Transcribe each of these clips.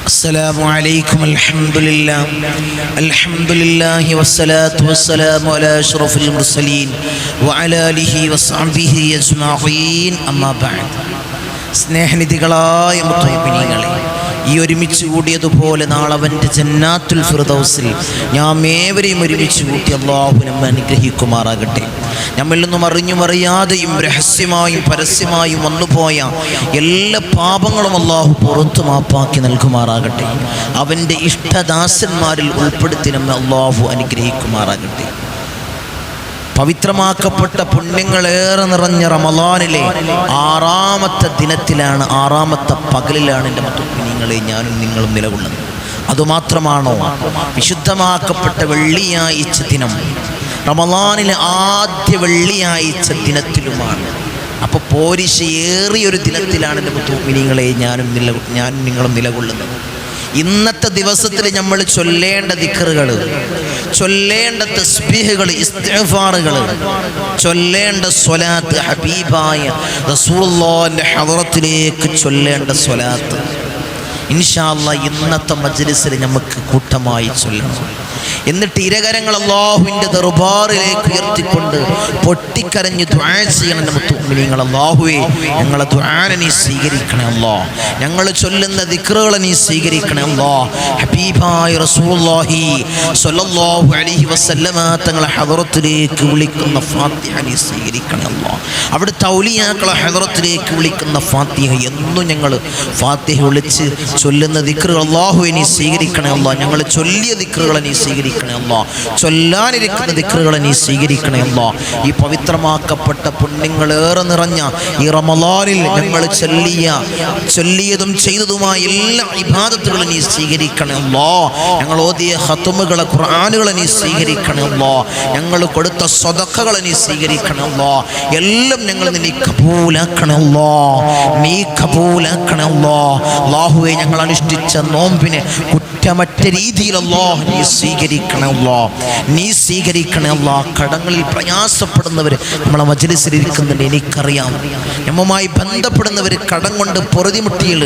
السلام عليكم الحمد لله والصلاة والسلام على أشرف المرسلين وعلى آله وصحبه أجمعين أما بعد സ്നേഹനിധികളായ മുത്തയ്യിബീങ്ങളെ, ഈ ഒരുമിച്ച് കൂടിയതുപോലെ നാളെ അവൻ്റെ ജന്നാത്തുൽ ഫിർദൗസിൽ നാം ഏവരെയും ഒരുമിച്ച് കൂട്ടി അല്ലാഹു നമ്മെ അനുഗ്രഹിക്കുമാറാകട്ടെ. നമ്മിൽ നിന്നും അറിഞ്ഞും അറിയാതെയും രഹസ്യമായും പരസ്യമായും വന്നുപോയ എല്ലാ പാപങ്ങളും അല്ലാഹു പുറത്തു മാപ്പാക്കി നൽകുമാറാകട്ടെ. അവൻ്റെ ഇഷ്ടദാസന്മാരിൽ ഉൾപ്പെടുത്തി നമ്മെ അല്ലാഹു അനുഗ്രഹിക്കുമാറാകട്ടെ. പവിത്രമാക്കപ്പെട്ട പുണ്യങ്ങളേറെ നിറഞ്ഞ റമളാനിലെ 6-ാമത്തെ ദിനത്തിലാണ്, 6-ാമത്തെ പകലിലാണ് എൻ്റെ മുത്തുമിനീങ്ങളെ ഞാനും നിങ്ങളും നിലകൊള്ളുന്നത്. അതുമാത്രമാണോ, വിശുദ്ധമാക്കപ്പെട്ട വെള്ളിയാഴ്ച ദിനം റമളാനിലെ ആദ്യ വെള്ളിയാഴ്ച ദിനത്തിലുമാണ്. അപ്പോൾ പോരിശയേറിയൊരു ദിനത്തിലാണ് എൻ്റെ മുത്തുമിനീങ്ങളെ ഞാനും നിങ്ങളും നിലകൊള്ളുന്നത്. ഇന്നത്തെ ദിവസത്തിൽ നമ്മൾ ചൊല്ലേണ്ട ദിക്റുകൾ, ചൊല്ലേണ്ട തസ്ബീഹുകൾ, ഇസ്തിഗ്ഫാറുകൾ, ചൊല്ലേണ്ട സ്വലാത്ത്, ഹബീബായ റസൂലുള്ളാഹിന്റെ ഹദറത്തിലേക്ക് ചൊല്ലേണ്ട സ്വലാത്ത് ഇൻഷാ അല്ലാഹ് ഇന്നത്തെ മജ്ലിസിൽ നമുക്ക് കൂട്ടമായി ചൊല്ലണം. എന്നിട്ട് ഇരകരങ്ങൾ അല്ലാഹുവിൻ്റെ ദർബാറിലേക്ക് ഉയർത്തിക്കൊണ്ട് പൊട്ടിക്കരഞ്ഞ് ദുആ ചെയ്യണം. മുത്തുമിനീങ്ങൾ, അല്ലാഹുവേ ഞങ്ങളെ ദുആനെ നീ സ്വീകരിക്കണേ അല്ലാഹ്, ഞങ്ങൾ ചൊല്ലുന്ന ദിക്റുകളെ നീ സ്വീകരിക്കണേ അല്ലാഹ്. ഹബീബായ റസൂലുള്ളാഹി സ്വല്ലല്ലാഹു അലൈഹി വസല്ലമ തങ്ങളെ ഹദറത്തിലേക്ക് വിളിക്കുന്ന ഫാത്തിഹ നീ സ്വീകരിക്കണേ അല്ലാഹ്. അവിടുത്തെ ഔലിയാക്കളെ ഹദറത്തിലേക്ക് വിളിക്കുന്ന ഫാത്തിഹ എന്നും ഞങ്ങൾ ഫാത്തിഹ വിളിച്ച് ചൊല്ലുന്ന ദിക്റുകൾ അല്ലാഹുവേ നീ സ്വീകരിക്കണേ അല്ലാഹ്. ഞങ്ങൾ ചൊല്ലിയ ദിക്റുകളെ നീ സ്വീകരിക്കണേ അല്ലാഹ്, ചൊല്ലാനിരിക്കുന്ന ദിക്റുകളെ നീ സ്വീകരിക്കണേ അല്ലാഹ്. ഈ പവിത്രമാക്കപ്പെട്ട പുണ്യങ്ങളേറെ നിറഞ്ഞ ഈ റമളാനിൽ ഞങ്ങൾ ചൊല്ലിയതും ചെയ്തതുമായ എല്ലാ ഇബാദത്തുകളും നീ സ്വീകരിക്കണേ അല്ലാഹ്. ഞങ്ങൾ ഓതിയ ഖത്മുകളെ, ഖുർആനുകളെ നീ സ്വീകരിക്കണേ അല്ലാഹ്. ഞങ്ങൾ കൊടുത്ത സദഖകളെ നീ സ്വീകരിക്കണേ അല്ലാഹ്. എല്ലാം ഞങ്ങൾ നീ കബൂലാക്കണേ അല്ലാഹ്, നീ കബൂലാക്കണേ അല്ലാഹ്. അല്ലാഹുവേ ഞങ്ങൾ അനുഷ്ഠിച്ച നോമ്പിനെ കുറ്റമറ്റ രീതിയിൽ അല്ലാഹ് നീ സ്വീകരിക്കണേ അല്ലാഹ്, നീ സ്വീകരിക്കണേ അല്ലാഹ്. കടങ്ങളിൽ പ്രയാസപ്പെടുന്നവർ നമ്മളെ മജ്ലിസിൽ ഇരിക്കുന്നുണ്ട്, എനിക്കറിയാം. നമ്മളുമായി ബന്ധപ്പെടുന്നവർ കടം കൊണ്ട് പൊറുതിമുട്ടിയിൽ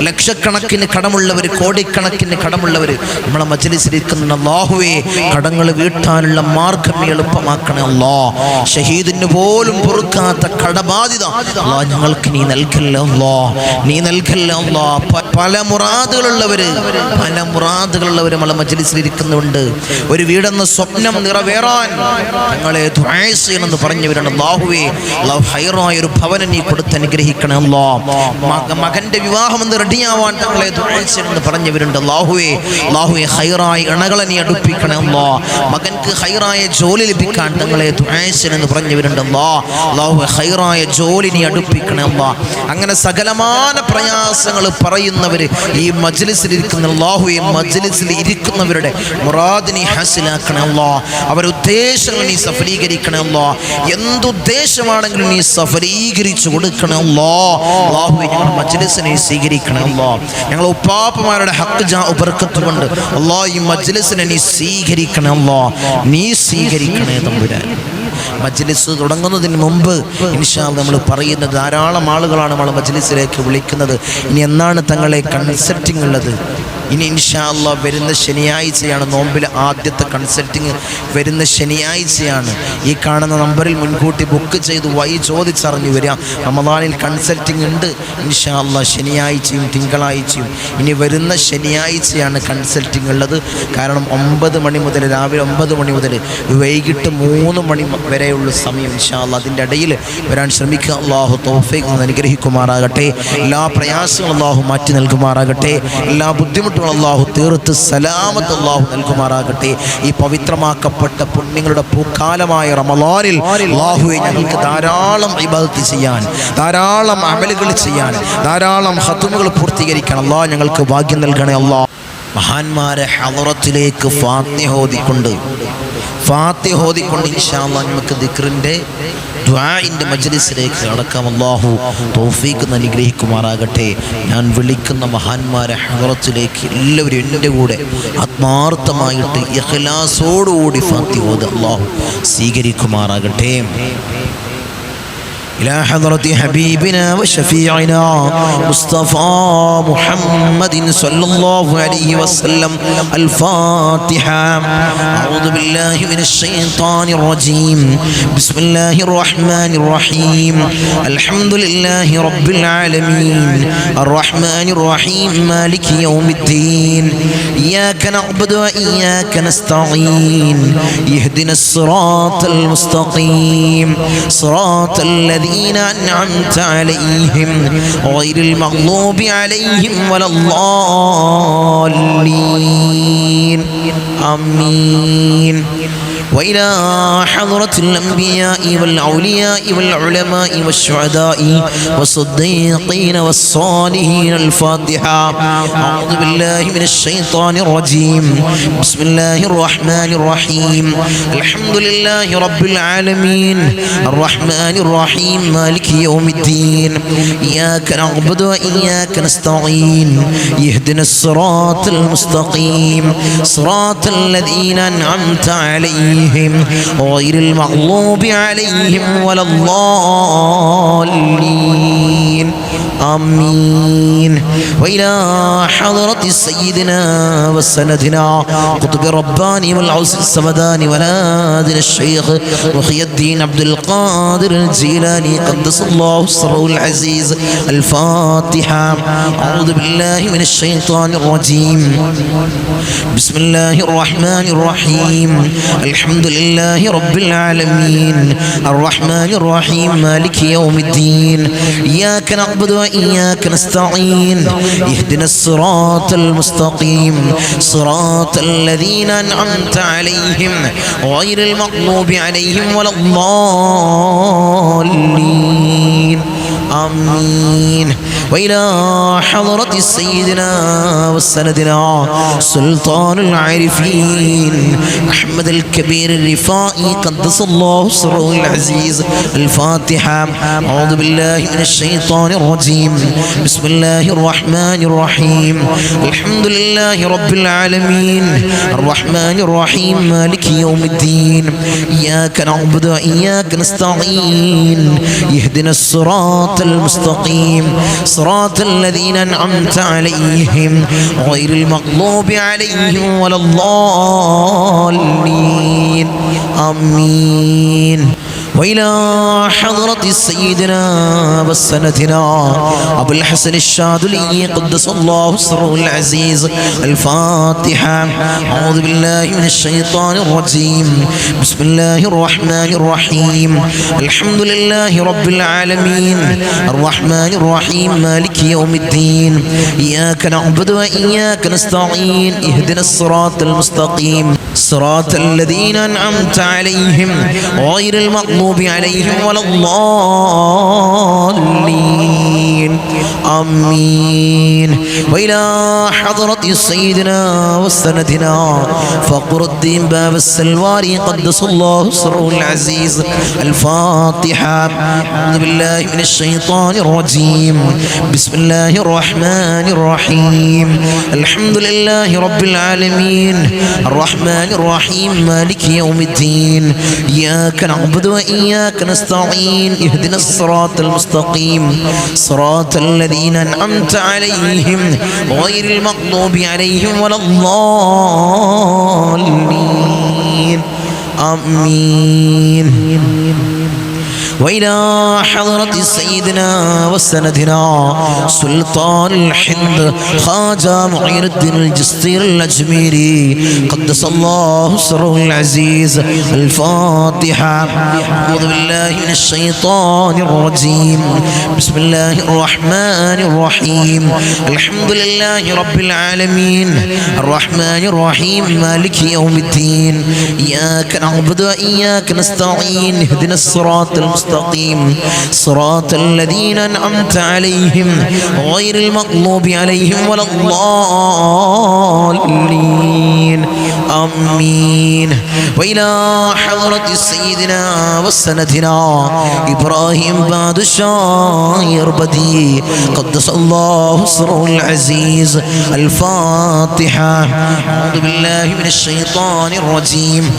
ലക്ഷക്കണക്കിന് കടമുള്ളവർ, കോടിക്കണക്കിന് കടമുള്ളവർ നമ്മളെ മജ്ലിസിൽ ഇരിക്കുന്നുണ്ട്. അല്ലാഹുവേ കടങ്ങൾ വീട്ടാനുള്ള മാർഗം എളുപ്പമാക്കണേ അല്ലാഹ്. ഷഹീദിന് പോലും പൊറുക്കാത്ത കടബാധിത അല്ലാഹ് ഞങ്ങൾക്ക് നീ നൽകല്ലേ അല്ലാഹ്, നീ നൽകല്ലേ അല്ലാഹ്. പല മുറാദുകളുള്ളവർ നമ്മളെ മജ്ലിസിൽ ഇരിക്കുന്നുണ്ട്. ഒരു വീടെന്ന സ്വപ്നം നിറവേറാൻ ഞങ്ങളെ ദുആ ചെയ്യണമെന്ന് പറഞ്ഞവരാണ്. അല്ലാഹുവേ അല്ലാഹു ഹൈറായ ഒരു ഭവനം നീ കൊടുത്ത് അനുഗ്രഹിക്കണേ അല്ലാഹ്. മകന്റെ വിവാഹം എന്ന് റെഡിയാവാൻ ഞങ്ങളെ ദുആ ചെയ്യണമെന്ന് പറഞ്ഞവരുണ്ട്. അല്ലാഹുവേ ഹൈറായ ഇണകളെ നീ അടുപ്പിക്കണേ അല്ലാഹ്. മകൻക്ക് ഹൈറായ ജോലി ലഭിക്കാൻ ഞങ്ങളെ ദുആ ചെയ്യണമെന്ന് പറഞ്ഞവരുണ്ട്. അല്ലാഹു ഹൈറായ ജോലി നീ അടുപ്പിക്കണേ അല്ലാഹ്. അങ്ങനെ സകലമാന പ്രയാസങ്ങൾ പറയുന്നവർ ഈ മജ്ലിസിൽ ഇരിക്കുന്ന അല്ലാഹുവേ മജ്ലിസിൽ ഇരിക്കുന്നവരുടെ മുറാദ് നീ ഹാസിലാക്കണേ അല്ലാഹ്. അവരുടെ ഉദ്ദേശങ്ങൾ നീ സഫലീകരിക്കണേ അല്ലാഹ്. എന്തുദ്ദേശമാണെങ്കിലും നീ സഫലീകരിച്ചു കൊടുക്കണേ അല്ലാഹ്. അല്ലാഹുവേ ഞങ്ങളുടെ മജ്ലിസിനെ സ്വീകരിക്കണേ അല്ലാഹ്. ഞങ്ങളുടെ ഉപ്പാപ്പമാരുടെ ഹഖ് ബർക്കത്ത് കൊണ്ട് അല്ലാഹ് ഈ മജ്ലിസിനെ നീ സ്വീകരിക്കണേ അല്ലാഹ്, നീ സ്വീകരിക്കണേ തമ്പുരാൻ. മജ്ലിസ് തുടങ്ങുന്നതിന് മുമ്പ് ഇൻഷാ അല്ലാഹ് നമ്മൾ പറയുന്ന ധാരാളം ആളുകളാണ് നമ്മളെ മജ്ലിസിലേക്ക് വിളിക്കുന്നത്. ഇനി എന്നാണ് തങ്ങളെ കൺസൾട്ടിങ് ഉള്ളത്? ഇനി ഇൻഷാ അല്ലാഹ് വരുന്ന ശനിയാഴ്ചയാണ് നോമ്പിലെ ആദ്യത്തെ കൺസൾട്ടിങ്. വരുന്ന ശനിയാഴ്ചയാണ്. ഈ കാണുന്ന നമ്പറിൽ മുൻകൂട്ടി ബുക്ക് ചെയ്ത് ചോദിച്ചറിഞ്ഞു വരിക. റമളാനിൽ കൺസൾട്ടിങ് ഉണ്ട് ഇൻഷാ അല്ലാഹ്, ശനിയാഴ്ചയും തിങ്കളാഴ്ചയും. ഇനി വരുന്ന ശനിയാഴ്ചയാണ് കൺസൾട്ടിങ് ഉള്ളത്. കാരണം 9 മണി മുതൽ, രാവിലെ 9 മണി മുതൽ വൈകിട്ട് 3 മണി വരെയുള്ള സമയം ഇൻഷാ അല്ലാഹ്. അതിൻ്റെ ഇടയിൽ വരാൻ ശ്രമിക്കുക. അല്ലാഹു തൗഫീഖ് അനുഗ്രഹിക്കുമാറാകട്ടെ. എല്ലാ പ്രയാസങ്ങളും അല്ലാഹു മാറ്റി നൽകുമാറാകട്ടെ. എല്ലാ ബുദ്ധിമുട്ടും അല്ലാഹു തീർത്ത് സലാമത്ത് അല്ലാഹു നൽകുമാറാകട്ടെ. ഈ പവിത്രമാക്കപ്പെട്ട പുണ്യങ്ങളുടെ പൂക്കാലമായ റമളാനിൽ അല്ലാഹുവേ ഞങ്ങൾക്ക് ധാരാളം ഇബാദത്ത് ചെയ്യാൻ, ധാരാളം അമലുകൾ ചെയ്യാൻ, ധാരാളം ഖത്മുകൾ പൂർത്തീകരിക്കാൻ അല്ലാഹ് ഞങ്ങൾക്ക് ഭാഗ്യം നൽകണേ അല്ലാഹ്. മഹാന്മാരെ ഹളറത്തിലേക്ക് ഫാത്തിഹ ഓതിക്കൊണ്ട് ഇൻഷാ അല്ലാഹ് നമുക്ക് ദിക്റിൻ്റെ ദുആഇൻ്റെ മജ്ലിസിലേക്ക് കടക്കാം. അല്ലാഹു തൗഫീഖ് അനുഗ്രഹിക്കുമാറാകട്ടെ. ഞാൻ വിളിക്കുന്ന മഹാന്മാരെ ഹളറത്തിലേക്ക് എല്ലാവരും എൻ്റെ കൂടെ ആത്മാർത്ഥമായിട്ട് ഇഖ്ലാസോടുകൂടി ഫാത്തിഹ ഓതി അല്ലാഹു സ്വീകരിക്കുമാറാകട്ടെ. إلى حضرة حبيبنا وشفيعنا مصطفى محمد صلى الله عليه وسلم. الفاتحة. أعوذ بالله من الشيطان الرجيم. بسم الله الرحمن الرحيم. الحمد لله رب العالمين الرحمن الرحيم مالك يوم الدين. إياك نعبد وإياك نستعين. اهدنا الصراط المستقيم صراط الذين أنعمت عليهم غير المغضوب عليهم ولا الضالين. آمين. وإلى حضرة الأنبياء والأولياء والعلماء والشهداء والصديقين والصالحين. الفاتحة. أعوذ بالله من الشيطان الرجيم. بسم الله الرحمن الرحيم. الحمد لله رب العالمين الرحمن الرحيم مالك يوم الدين. إياك نعبد وإياك نستعين. اهدنا الصراط المستقيم صراط الذين أنعمت عليهم غير المغضوب عليهم ولا الضالين. آمين. وإلى حضرة سيدنا وسندنا قطب رباني والعوس السمداني ونادر الشيخ محي الدين عبد القادر الجيلاني قدس الله سره العزيز. الفاتحة. أعوذ بالله من الشيطان الرجيم. بسم الله الرحمن الرحيم. الحمد لله رب العالمين الرحمن الرحيم مالك يوم الدين. إياك نعبد وإياك نستعين. اهدنا الصراط المستقيم صراط الذين أنعمت عليهم غير المغضوب عليهم ولا الضالين. آمين. وإلى حضرة سيدنا وسندنا سلطان العارفين أحمد الكبير الرفائي قدس الله سره العزيز. الفاتحة. أعوذ بالله من الشيطان الرجيم. بسم الله الرحمن الرحيم. الحمد لله رب العالمين الرحمن الرحيم مالك يوم الدين. إياك نعبد وإياك نستعين. اهدنا الصراط المستقيم صراط الذين أنعمت عليهم غير المغضوب عليهم ولا الضالين. آمين. وإلى حضرة سيدنا وسندنا أبو الحسن الشاذلي قدس الله سره العزيز. الفاتحة. أعوذ بالله من الشيطان الرجيم. بسم الله الرحمن الرحيم. الحمد لله رب العالمين الرحمن الرحيم مالك يوم الدين. إياك نعبد وإياك نستعين. اهدنا الصراط المستقيم صراط الذين أنعمت عليهم غير المغضوب عليهم ولا الضالين. آمين. وإلى حضرة سيدنا وسندنا فقر الدين باب السلواري قدس الله سره العزيز. الفاتحة. أعوذ بالله من الشيطان الرجيم. بسم الله الرحمن الرحيم. الحمد لله رب العالمين الرحمن الرحيم مالك يوم الدين. إياك نعبد وإياك نستعين. اهدنا الصراط المستقيم صراط الذين أنعمت عليهم غير المغضوب عليهم ولا الضالين. آمين. وإلى حضرة سيدنا وسندنا سلطان الحند خواجة معين الدين الجستير الأجميري قدس الله سره العزيز. الفاتحة. أعوذ بالله من الشيطان الرجيم. بسم الله الرحمن الرحيم. الحمد لله رب العالمين الرحمن الرحيم مالك يوم الدين. إياك نعبد وإياك نستعين. اهدنا الصراط المستقيم صراط الذين أنعمت عليهم غير المغضوب عليهم ولا الضالين. آمين. وإلى حضرة سيدنا وسندنا إبراهيم بادشاه يربدي قدس الله سره العزيز. الفاتحة. أعوذ بالله من الشيطان الرجيم.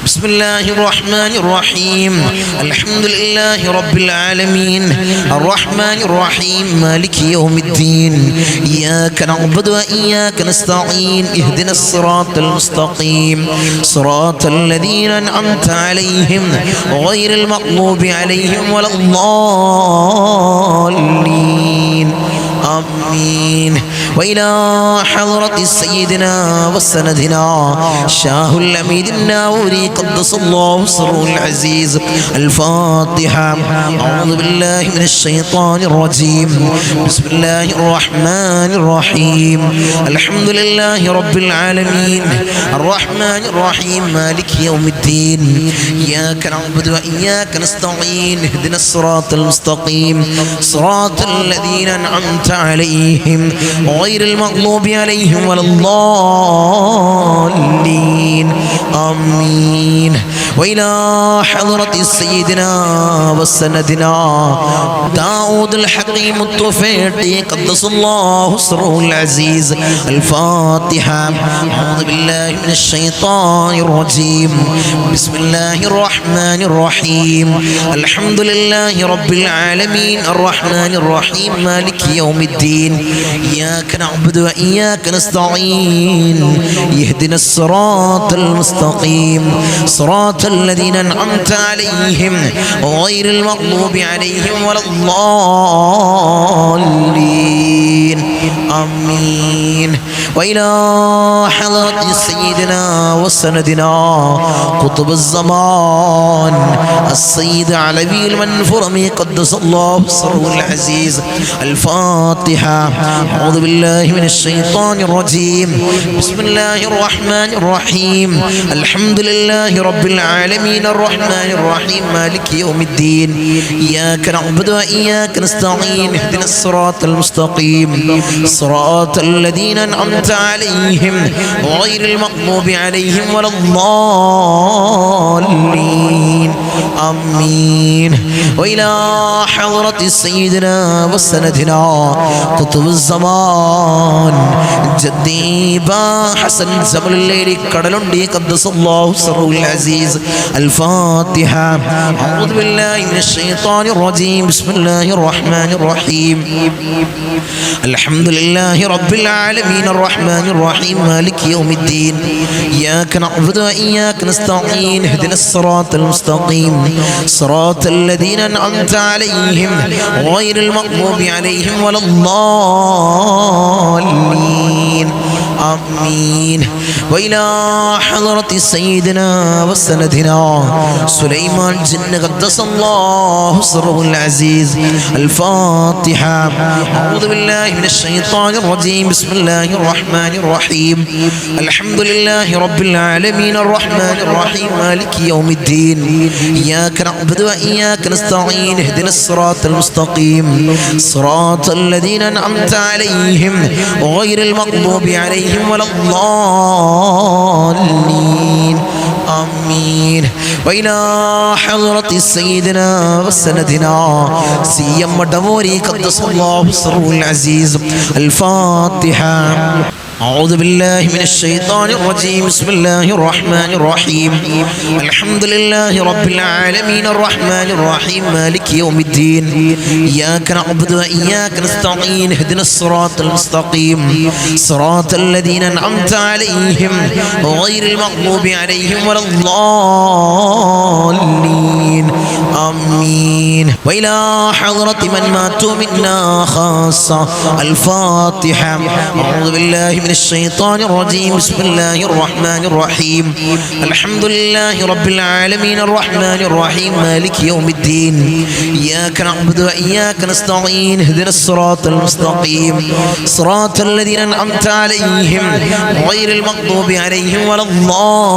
بسم الله الرحمن الرحيم الحمد لله رب العالمين الرحمن الرحيم مالك يوم الدين إياك نعبد وإياك نستعين اهدنا الصراط المستقيم صراط الذين أنعمت عليهم غير المغضوب عليهم ولا الضالين آمين. وإلى حضرة سيدنا وسندنا شاه الأميد الناوري قدس الله سره العزيز الفاتحة. أعوذ بالله من الشيطان الرجيم بسم الله الرحمن الرحيم الحمد لله رب العالمين الرحمن الرحيم مالك يوم الدين إياك نعبد وإياك نستعين اهدنا الصراط المستقيم صراط الذين أنعمت عليهم غير المغضوب عليهم ولا الضالين آمين. وإلى حضرة سيدنا وسندنا داود الحكيم الطفيلي قدس الله سره العزيز الفاتحة. أعوذ بالله من الشيطان الرجيم بسم الله الرحمن الرحيم الحمد لله رب العالمين الرحمن الرحيم مالك يوم الدين إياك نعبد وإياك نستعين يهدنا الصراط المستقيم صراط الذين أنعمت عليهم غير المغضوب عليهم ولا الضالين آمين. وإلى حضرة سيدنا وسندنا قطب الزمان السيد علوي المنفرمي قدس الله سره العزيز الفاتحة. أعوذ بالله من الشيطان الرجيم بسم الله الرحمن الرحيم الحمد لله رب العالمين الرحمن الرحيم مالك يوم الدين إياك نعبد وإياك نستعين اهدنا الصراط المستقيم صراط الذين أنعمت عليهم غير المغضوب عليهم ولا الضالين آمين. وإلى حضرة سيدنا وسندنا قطب الزمان جدي با حسن زمل الليل كدلندي قدس الله سره العزيز الفاتحة. أعوذ بالله من الشيطان الرجيم بسم الله الرحمن الرحيم الحمد لله رب العالمين الرحمن الرحيم مالك يوم الدين إياك نعبد وإياك نستعين اهدنا الصراط المستقيم صراط الذين أنعمت عليهم غير المغضوب عليهم ولا الضالين آمين. وإلى حضرة سيدنا وسندنا سليمان جن قدس الله سره العزيز الفاتحة. أعوذ بالله من الشيطان الرجيم بسم الله الرحمن الرحيم الحمد لله رب العالمين الرحمن الرحيم مالك يوم الدين إياك نعبد وإياك نستعين اهدنا الصراط المستقيم صراط الذين أنعمت عليهم غير المغضوب عليهم ولا الضالين آمين. وإلى حضرة سيدنا وسندنا سيما مدموري قدس الله سره العزيز الفاتحة. أعوذ بالله من الشيطان الرجيم بسم الله الرحمن الرحيم الحمد لله رب العالمين الرحمن الرحيم مالك يوم الدين إياك نعبد وإياك نستعين اهدنا الصراط المستقيم صراط الذين أنعمت عليهم غير المغضوب عليهم ولا الضالين آمين. وإلى حضرة من ماتوا منا خاصة الفاتحة. أعوذ بالله من الشيطان الرجيم بسم الله الرحمن الرحيم الحمد لله رب العالمين الرحمن الرحيم مالك يوم الدين إياك نعبد وإياك نستعين اهدنا الصراط المستقيم صراط الذين أنعمت عليهم غير المغضوب عليهم ولا الضالين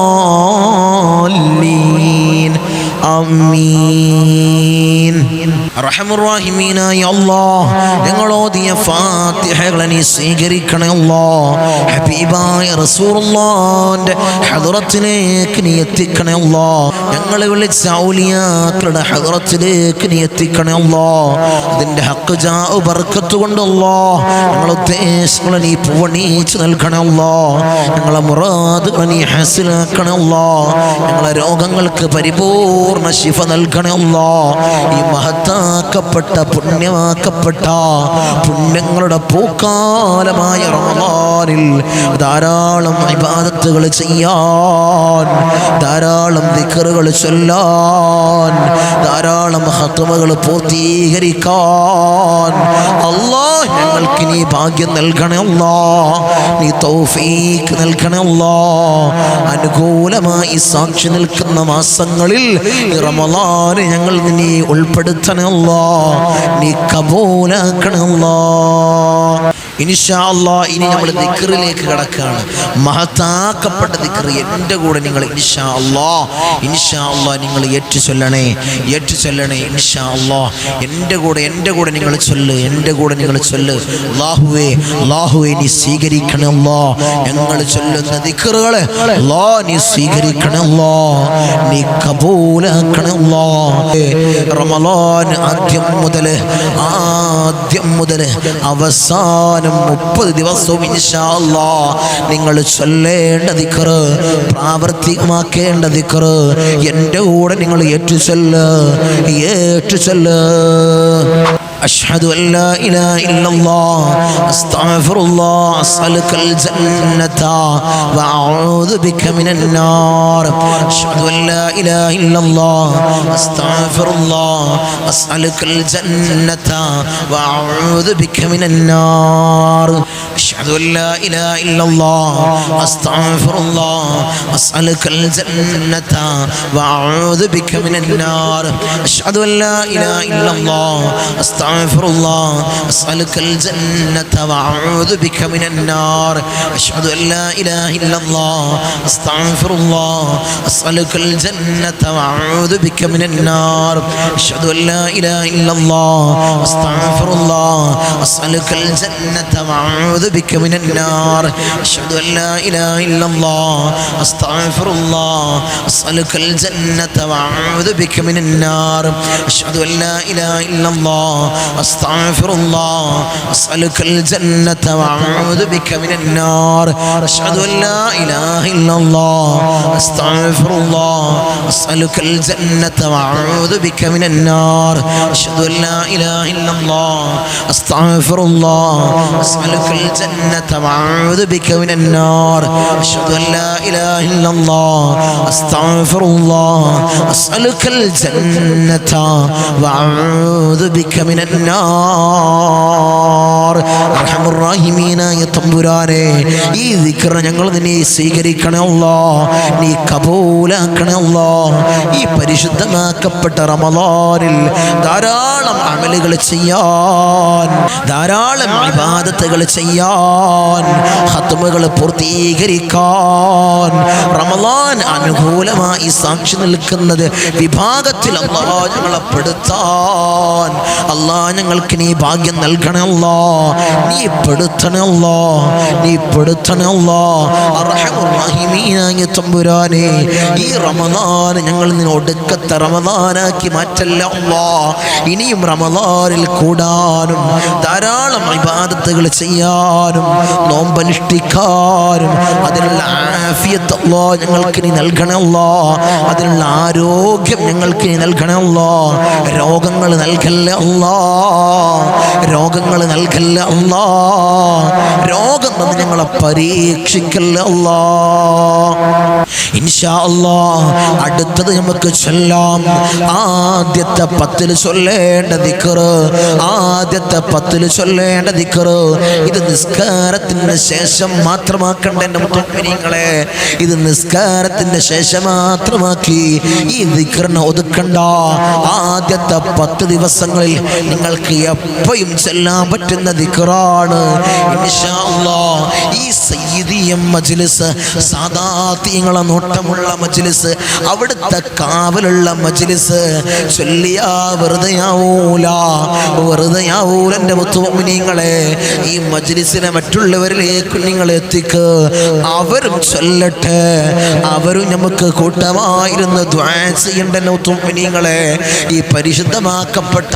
آمين. അർഹമുർ-റഹീമീനായ അല്ലാഹ് ഞങ്ങൾ ഓതിയ ഫാത്തിഹകളെ നീ സ്വീകരിക്കണേ അല്ലാഹ്. ഹബീബായ റസൂലുള്ളാഹിന്റെ ഹദ്റത്തിലേക്ക് നീ എത്തിക്കണേ അല്ലാഹ്. ഞങ്ങളെ വിളിച്ച ഔലിയാക്കളുടെ ഹദ്റത്തിലേക്ക് നീ എത്തിക്കണേ അല്ലാഹ്. അതിന്റെ ഹഖ് ജാ ബർക്കത്ത് കൊണ്ട് അല്ലാഹ് ഞങ്ങളെ ഉദ്ദേശങ്ങളെ നീ പൂവണിച്ച് നൽകണേ അല്ലാഹ്. ഞങ്ങളെ മുറാദുകളെ നീ ഹാസിലാക്കണേ അല്ലാഹ്. ഞങ്ങളെ രോഗങ്ങൾക്ക് പരിപൂർണ്ണ ശിഫ നൽകണേ അല്ലാഹ്. ഈ മഹത്താക്കപ്പെട്ട പുണ്യമാക്കപ്പെട്ട പുണ്യങ്ങളുടെ പൂക്കാലമായ റമളാനിൽ ധാരാളം ഇബാദത്തുകൾ ചെയ്യാൻ, ധാരാളം ദിക്റുകൾ ചൊല്ലാൻ, ധാരാളം ഖത്മകൾ പൂർത്തീകരിക്കാൻ അല്ലാഹ് ഞങ്ങൾക്ക് നീ ഭാഗ്യം നൽകണേ അല്ലാഹ്. നീ തൗഫീഖ് നൽകണേ അല്ലാഹ്. അനുകൂലമായി സാക്ഷി നിൽക്കുന്ന മാസങ്ങളിൽ ഈ റമളാൻ ഞങ്ങൾ നീ ഉൾപ്പെടുത്തണേ അല്ലാഹ്. നീ കബൂലാക്കണേ അല്ലാഹ്. ഇൻഷാ അല്ലാഹ് ഇനി നമ്മൾ ദിക്റിലേക്ക് കടക്കുകയാണ്. മഹത്താക്കപ്പെട്ട ദിക്ർ എൻ്റെ കൂടെ നിങ്ങൾ ഇൻഷാ അല്ലാഹ് നിങ്ങൾ ഏറ്റു ചൊല്ലണേ ഇൻഷാ അല്ലാഹ്. എൻ്റെ കൂടെ നിങ്ങൾ ചൊല്ല്. അല്ലാഹുവേ നീ സ്വീകരിക്കണേ അല്ലാഹ്. ഞങ്ങൾ ചൊല്ലുന്ന ദിക്റുകളെ അല്ലാഹ് നീ സ്വീകരിക്കണേ അല്ലാഹ്. നീ കബൂലാക്കണേ അല്ലാഹ്. റമളാൻ ആദ്യം മുതൽ അവസാനം 30 ദിവസവും ഇൻഷാ അല്ലാഹ് നിങ്ങൾ ചൊല്ലേണ്ട ദിക്ർ, പ്രാവർത്തികമാക്കേണ്ട ദിക്ർ എൻ്റെ കൂടെ നിങ്ങൾ ഏറ്റു ചൊല്ല്. أشهد أن لا إله إلا الله أستغفر الله أسألك الجنة وأعوذ بك من النار. أشهد أن لا إله إلا الله أستغفر الله أسألك الجنة وأعوذ بك من النار. أشهد أن لا إله إلا الله أستغفر الله أسألك الجنة وأعوذ بك من النار. أشهد أن لا إله إلا الله أستغفر الله أسألك الجنة وأعوذ بك من النار. أشهد أن لا إله إلا الله أستغفر الله أسألك الجنة وأعوذ بك من النار. أشهد أن لا إله إلا الله أستغفر الله أسألك الجنة وأعوذ بك من النار. أشهد أن لا إله إلا الله أستغفر الله أسألك الجنة وأعوذ بك من النار. أشهد أن لا إله إلا الله أستغفر الله أسألك الجنة وأعوذ بك من النار. أشهد أن لا إله إلا الله أستغفر الله أسألك الجنة وأعوذ بك من النار. أشهد أن لا إله إلا الله أستغفر الله أسألك الجنة وأعوذ بك من النار. أشهد أن لا إله إلا الله أستغفر الله أسألك الجنة وأعوذ بك من النار. അർഹമുർ-റഹീമീനായ തമ്പുരാനെ ഈ ദിക്ർ ഞങ്ങൾ നീ സ്വീകരിക്കണേ അല്ലാഹ്. നീ കബൂലാക്കണേ അല്ലാഹ്. ഈ പരിശുദ്ധമാക്കപ്പെട്ട റമളാനിൽ ധാരാളം അമലുകൾ ചെയ്യാൻ, ധാരാളം ഇബാദത്തുകൾ ചെയ്യാൻ, ഖത്മുകൾ പൂർത്തീകരിക്കാൻ റമളാൻ അനുകൂലമായി സാക്ഷി നിൽക്കുന്നത് വിഭാഗത്തിൽ അല്ലാഹ് ഞങ്ങളെ പെടുത്താൻ അല്ലാഹ് ഞങ്ങൾക്ക് നീ ഭാഗ്യം നൽകണേ അല്ലാഹ്. നീ പെടുത്തണേ അല്ലാഹ്. അർഹമുർ-റഹീമീനായ തമ്പുരാനെ ഈ റമളാൻ ഞങ്ങൾ നിന്നെ ഒടുക്കത്തെ റമളാനാക്കി മാറ്റല്ല അല്ലാഹ്. ഇനിയും റമളാനിൽ കൂടാനും ധാരാളം ഇബാദത്തുകൾ ചെയ്യാനും നോമ്പനുഷ്ഠിക്കാനും അതിനുള്ള ആഫിയത്ത് അല്ലാഹ് ഞങ്ങൾക്ക് നീ നൽകണേ അല്ലാഹ്. അതിനുള്ള ആരോഗ്യം ഞങ്ങൾക്ക് നീ നൽകണേ അല്ലാഹ്. രോഗങ്ങൾ നൽകല്ലേ അല്ലാഹ്. രോഗം തന്ന് ഞങ്ങളെ പരീക്ഷിക്കല്ലേ അല്ലാഹ്. ഇൻഷാ അല്ലാഹ് അടുത്തത് നമുക്ക് ചൊല്ലാം. ആദ്യത്തെ 10 ചൊല്ലേണ്ട ദിക്ർ ഇത് നിസ്കാരത്തിന് ശേഷം മാത്രമാക്കണ്ട എൻ്റെ മുഅ്മിനീങ്ങളെ. ഇത് നിസ്കാരത്തിന് ശേഷം മാത്രമാക്കി ഈ ദിക്റിനെ ഒതുക്കണ്ട. ആദ്യത്തെ 10 ദിവസങ്ങളിൽ നിങ്ങൾക്ക് എപ്പോഴും ചെല്ലാൻ പറ്റുന്ന ദിക്റാണ്. ഇൻഷാ അല്ലാഹ് ഈ സയ്യിദിയ മജ്ലിസ്, സാദാത്യങ്ങളെ നോട്ടമുള്ള മജ്ലിസ്, അവിടുത്തെ കാവലുള്ള മജ്ലിസ് ചൊല്ലിയാ വെറുതെയാവൂല എൻ്റെ മുത്തുമുഅ്മിനീങ്ങളെ. ഈ മജ്ലിസിനെ മറ്റുള്ളവരിലേക്ക് നിങ്ങൾ എത്തിക്ക്. അവരും ചൊല്ലട്ടെ, അവരും നമുക്ക് കൂട്ടമായിരുന്ന് ദുആ ചെയ്യേണ്ട മുത്തുമുഅ്മിനീങ്ങളെ. ഈ പരിശുദ്ധമാക്കപ്പെട്ട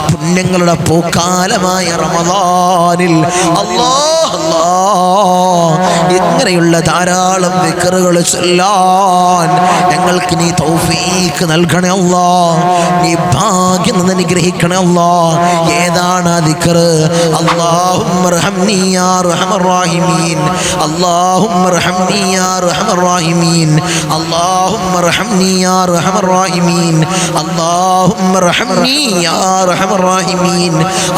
പുണ്യങ്ങളുടെ പൂക്കാലമായ റമളാനിൽ ഇങ്ങനെയുള്ള ധാരാളം ദിക്റുകൾ ചൊല്ലാൻ ഞങ്ങൾക്ക് നീ തൗഫീഖ് നൽകണേ അല്ലാഹ്. നീ ഭാഗ്യം അനുഗ്രഹിക്കണേ അല്ലാഹ്. ഏതാണ് ആ ദിക്ർ? അല്ലാഹുമ്മ റഹംനി യാ അർഹമർ റഹീമീൻ, അല്ലാഹുമ്മ റഹംനി യാ അർഹമർ റഹീമീൻ, അല്ലാഹുമ്മ റഹംനി യാ അർഹമർ റഹീമീൻ, അല്ലാഹുമ്മ റഹംനി യാ അർഹമർ റഹീമീൻ,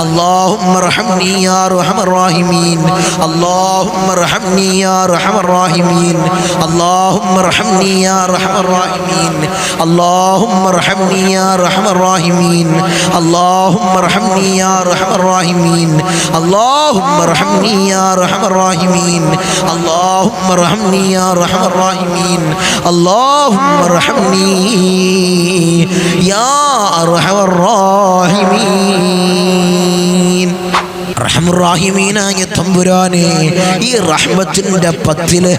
അല്ലാഹുമ്മ റഹംനി യാ അർഹമർ റഹീമീൻ, അല്ലാഹുമ്മ റഹംനി യാ അർഹമർ റഹീമീൻ, അല്ലാഹുമ്മ റഹംനി യാ അർഹമർ റഹീമീൻ, അല്ലാഹുമ്മ റഹംനി യാ അർഹമർ റഹീമീൻ, അല്ലാഹുമ്മ റഹംനി യാ അർഹമർ റഹീമീൻ, അല്ലാഹുമ്മ റഹംനി യാ അർഹമർ റഹീമീൻ, അല്ലാഹുമ്മ റഹംനി യാ അർഹമർ റഹീമീൻ, അല്ലാഹുമ്മ റഹംനി യാ അർഹമർ റഹീമീൻ. റഹ്മുറാഹിമീനായ തമ്പുരാനെ, ഈ റഹ്മത്തിന്റെ പത്തില്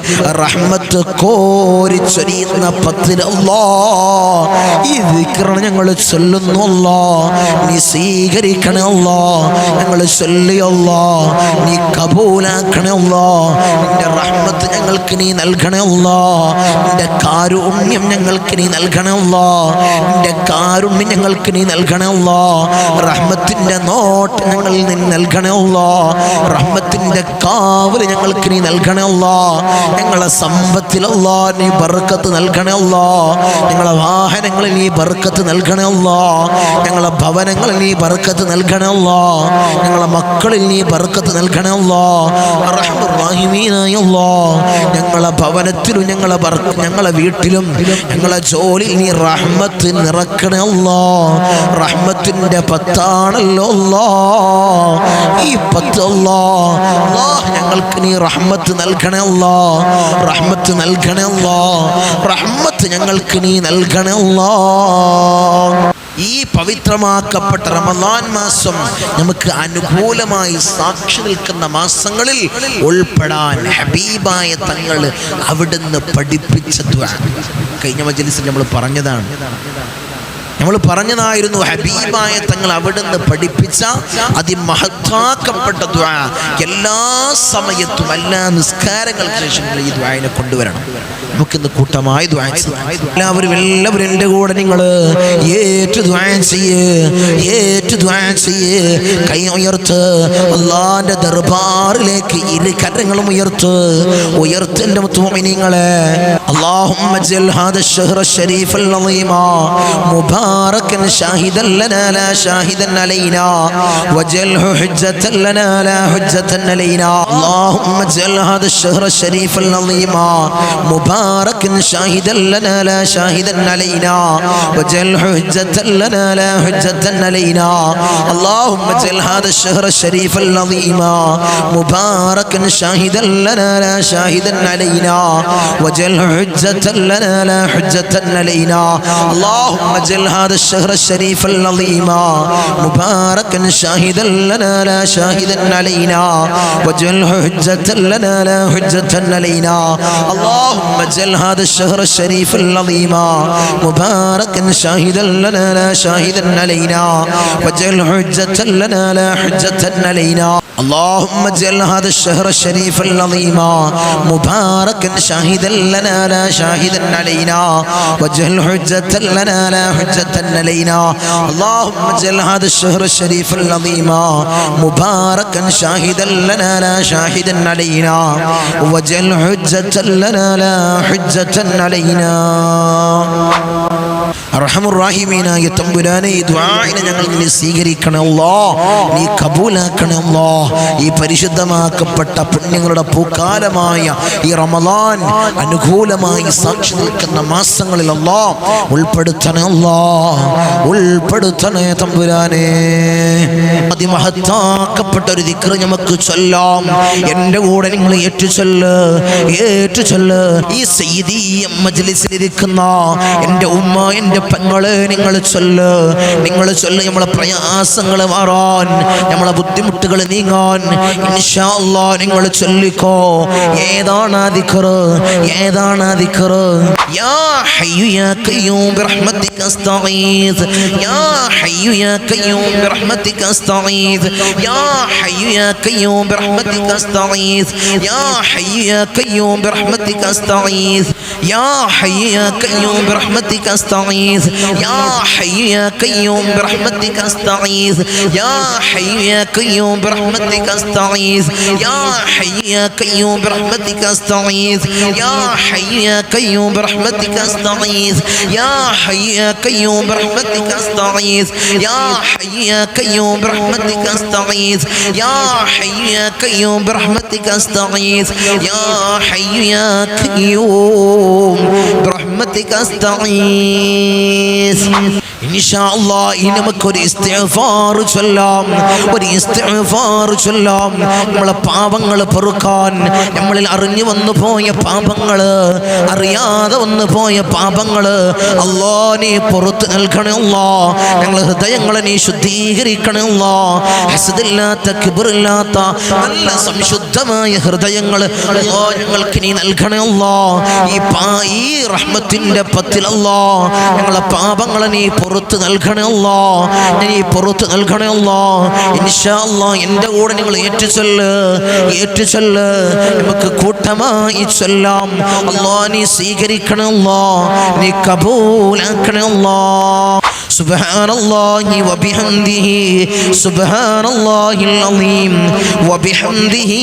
റഹ്മത്ത് കോരിച്ചൊരിയുന്ന പത്തില് അല്ലാഹ് ഈ ദിക്റ് ഞങ്ങൾ ചൊല്ലുന്നു അല്ലാഹ്. നീ സ്വീകരിക്കണേ അല്ലാഹ്. ഞങ്ങൾ ചൊല്ലി അല്ലാഹ് നീ കബൂലാക്കണേ അല്ലാഹ്. നിന്റെ റഹ്മത്ത് ഞങ്ങൾക്ക് നീ നൽകണേ അല്ലാഹ്. നിന്റെ കാരുണ്യം ഞങ്ങൾക്ക് നീ നൽകണേ അല്ലാഹ്. നിന്റെ കാരുണ്യം ഞങ്ങൾക്ക് നീ നൽകണേ അല്ലാഹ്. റഹ്മത്തിന്റെ നോട്ട് ഞങ്ങളിൽ നീ നൽകണേ അല്ലാഹ്. റഹ്മത്തിന്റെ കാവൽ ഞങ്ങൾക്ക് നീ നൽകണേ അല്ലാഹ്. ഞങ്ങളെ സമ്പത്തിൽ അല്ലാഹ് നീ ബർക്കത്ത് നൽകണേ അല്ലാഹ്. ഞങ്ങളെ വാഹനങ്ങളിൽ നീ ബർക്കത്ത് നൽകണേ അല്ലാഹ്. ഞങ്ങളെ ഭവനങ്ങളിൽ നീ ബർക്കത്ത് നൽകണേ അല്ലാഹ്. ഞങ്ങളെ മക്കളിൽ നീ ബർക്കത്ത് നൽകണേ അല്ലാഹ്. അർഹമർ റഹീമീനായ അല്ലാഹ് ഞങ്ങളെ ഭവനത്തിലും ഞങ്ങളെ വീട്ടിലും ഞങ്ങളെ ജോലിയിൽ നീ റഹ്മത്ത് നിറക്കണേ അല്ലാഹ്. റഹ്മത്തിന്റെ പത്താണല്ലോ അല്ലാഹ് ഈ പത്ത്. അല്ലാഹ് ഞങ്ങൾക്ക് നീ റഹ്മത്ത് നൽകണേ അല്ലാഹ്. റഹ്മത്ത് നൽകണേ അല്ലാഹ്. റഹ്മത്ത് ഞങ്ങൾക്ക് നീ നൽകണേ അല്ലാഹ്. ഈ പവിത്രമാക്കപ്പെട്ട റമളാൻ മാസം നമുക്ക് അനുകൂലമായി സാക്ഷി നിൽക്കുന്ന മാസങ്ങളിൽ ഉൾപ്പെടാൻ ഹബീബായ തങ്ങൾ അവിടുന്ന് പഠിപ്പിച്ച ദുആ കഴിഞ്ഞ മജ്‌ലിസിൽ നമ്മൾ പറഞ്ഞതായിരുന്നു. ഹബീബായ തങ്ങൾ അവിടുന്ന് പഠിപ്പിച്ച അതിമഹത്താക്കപ്പെട്ട ദുആ എല്ലാ സമയത്തും എല്ലാ നിസ്കാരങ്ങൾക്ക് ശേഷം ഈ ദുആനെ കൊണ്ടുവരണം. നമുക്കിന്ന് കൂട്ടമായി ദുആ ചെയ്യാം. എല്ലാവരും എൻ്റെ കൂടെ നിങ്ങൾ ഏറ്റു ദുആ ചെയ്യ്, കൈ ഉയർത്ത്, അല്ലാഹുവിന്റെ ദർബാറിലേക്ക് ഇരു കരങ്ങളും ഉയർത്ത് എൻ്റെ മുത്തുമുഅ്മിനീങ്ങളെ. അല്ലാഹുമ്മ ജൽ ഹാദാ അശ്ശഹ്റ ശരീഫൽ അളീമ മുബാറകൻ ഷാഹിദൻ ലനാ ലാ ഷാഹിദൻ അലൈനാ വജൽഹു ഹുജ്ജതൻ ലനാ ലാ ഹുജ്ജതൻ അലൈനാ. അല്ലാഹുമ്മ ജൽ ഹാദാ അശ്ശഹ്റ ശരീഫൽ അളീമ മുബാറകൻ ഷാഹിദൻ ലനാ ലാ ഷാഹിദൻ അലൈനാ വജൽഹു ഹുജ്ജതൻ ലനാ ലാ ഹുജ്ജതൻ അലൈനാ. അല്ലാഹുമ്മ ജൽ ഹാദാ അശ്ശഹ്റ ശരീഫൽ അളീമ മുബാറകൻ ഷാഹിദൻ ലനാ ലാ ഷാഹിദൻ അലൈനാ വജൽഹു ഹുജ്ജതൻ ലനാ ലാ ഹുജ്ജതൻ അലൈനാ. اللهم اجعل هذا الشهر الشريف العظيم مباركا شاهدا لنا لا شاهدا علينا واجعله حجة لنا لا حجة علينا. اللهم اجعل هذا الشهر الشريف العظيم مباركا شاهدا لنا لا شاهدا علينا واجعله حجة لنا لا حجة علينا. اللهم اجعل هذا الشهر الشريف العظيم مباركا شاهدا لنا لا شاهدا علينا واجعل حجة لنا لا حجة علينا. اللهم اجعل هذا الشهر الشريف العظيم مباركا شاهدا لنا لا شاهدا علينا واجعل حجة لنا لا حجة علينا. അർഹമുറാഹിമീനായ തമ്പുരാനെ, ഈ ദുആഇനെ ഞങ്ങൾ നീ സ്വീകരിക്കണേ അല്ലാഹ്. നീ കബൂലാക്കണേ അല്ലാഹ്. ഈ പരിശുദ്ധമാക്കപ്പെട്ട പുണ്യങ്ങളുടെ പൂക്കാലമായ ഈ റമളാൻ അനുകൂലമായി സാക്ഷി നിൽക്കുന്ന മാസങ്ങളിൽ അല്ലാഹ് ഉൾപ്പെടുത്തണേ അല്ലാഹ്. ഉൾപ്പെടുത്തണേ തമ്പുരാനെ. അതിമഹത്താക്കപ്പെട്ട ഒരു ദിക്ർ നമുക്ക് ചൊല്ലാം. എൻ്റെ കൂടെ നിങ്ങൾ ഏറ്റുചൊല്ല്. ഈ സയ്യിദിയ മജ്ലിസിലിരിക്കുന്ന എൻ്റെ ഉമ്മ, എൻ്റെ പെങ്ങളെ, നിങ്ങൾ ചൊല്ല്. നമ്മളെ പ്രയാസങ്ങൾ മാറാൻ, നമ്മളെ ബുദ്ധിമുട്ടുകൾ നീങ്ങാൻ ഇൻഷാ അല്ലാഹ് നിങ്ങൾ ചൊല്ലിക്കോ. ഏതാണ് ആ ദിക്ർ? യാ ഹയ്യു യാ ഖയ്യൂം ബിറഹ്മതിക അസ്തഗീസ്, യാ ഹയ്യു യാ ഖയ്യൂം ബിറഹ്മതിക അസ്തഗീസ്, യാ ഹയ്യു യാ ഖയ്യൂം ബിറഹ്മതിക അസ്തഗീസ്, യാ ഹയ്യു യാ ഖയ്യൂം ബിറഹ്മതിക അസ്തഗീസ്, യാ ഹയ്യു യാ ഖയ്യൂം ബിറഹ്മതിക അസ്തഗീസ്, യാ ഹയ്യു യാ ഖയ്യൂം ബിറഹ്മതിക അസ്തഗീസ്, യാ ഹയ്യു യാ ഖയ്യൂം ബിറഹ്മതിക അസ്തഗീസ്, യാ ഹയ്യു യാ ഖയ്യൂം ബിറഹ്മതിക അസ്തഗീസ്, യാ ഹയ്യു യാ ഖയ്യൂം ബിറഹ്മതിക അസ്തഗീസ്, യാ ഹയ്യു യാ ഖയ്യൂം ബിറഹ്മതിക അസ്തഗീസ്, യാ ഹയ്യു യാ ഖയ്യൂം ബിറഹ്മതിക അസ്തഗീസ്, യാ ഹയ്യു യാ ഖയ്യൂം ബിറഹ്മതിക അസ്തഗീസ്, യാ ഹയ്യു യാ ഖയ്യൂം ബിറഹ്മതിക അസ്തഗീസ്. ഇൻഷാ അല്ലാഹ് ഇനി നമുക്കൊരു ഇസ്തിഗ്ഫാർ ചൊല്ലാം. നമ്മളെ പാപങ്ങൾ പൊറുക്കാൻ, നമ്മളിൽ അറിഞ്ഞു വന്നു പോയ പാപങ്ങൾ, അറിയാതെ വന്നു പോയ പാപങ്ങൾ അല്ലാഹ് നീ പുറത്ത് നൽകണേ അല്ലാഹ്. ഞങ്ങളെ ഹൃദയങ്ങളെ നീ ശുദ്ധീകരിക്കണേ അല്ലാഹ്. ഹസദില്ലാത്ത, കിബ്റില്ലാത്ത നല്ല സംശുദ്ധമായ ഹൃദയങ്ങൾ അല്ലാഹ് ഞങ്ങൾക്ക് നീ നൽകണേ അല്ലാഹ്. ഈ റഹ്മത്തിന്റെ പത്തിൽ അല്ലാഹ് ഞങ്ങളെ പാപങ്ങളെ നീ പുറത്ത് നൽകണേ അല്ലാഹ്. നീ പുറത്ത് നൽകണേ അല്ലാഹ്. ഇൻഷാ അല്ലാഹ് എൻ്റെ കൂടെ നിങ്ങൾ ഏറ്റുചൊല്ല്. നമുക്ക് കൂട്ടമായി ചൊല്ലാം. അല്ലാഹ് നീ സ്വീകരിക്കണേ അല്ലാഹ്, നീ കബൂലാക്കണേ അല്ലാഹ്. സുബ്ഹാനല്ലാഹി വബിഹംദിഹി സുബ്ഹാനല്ലാഹിൽ അളീം വബിഹംദിഹി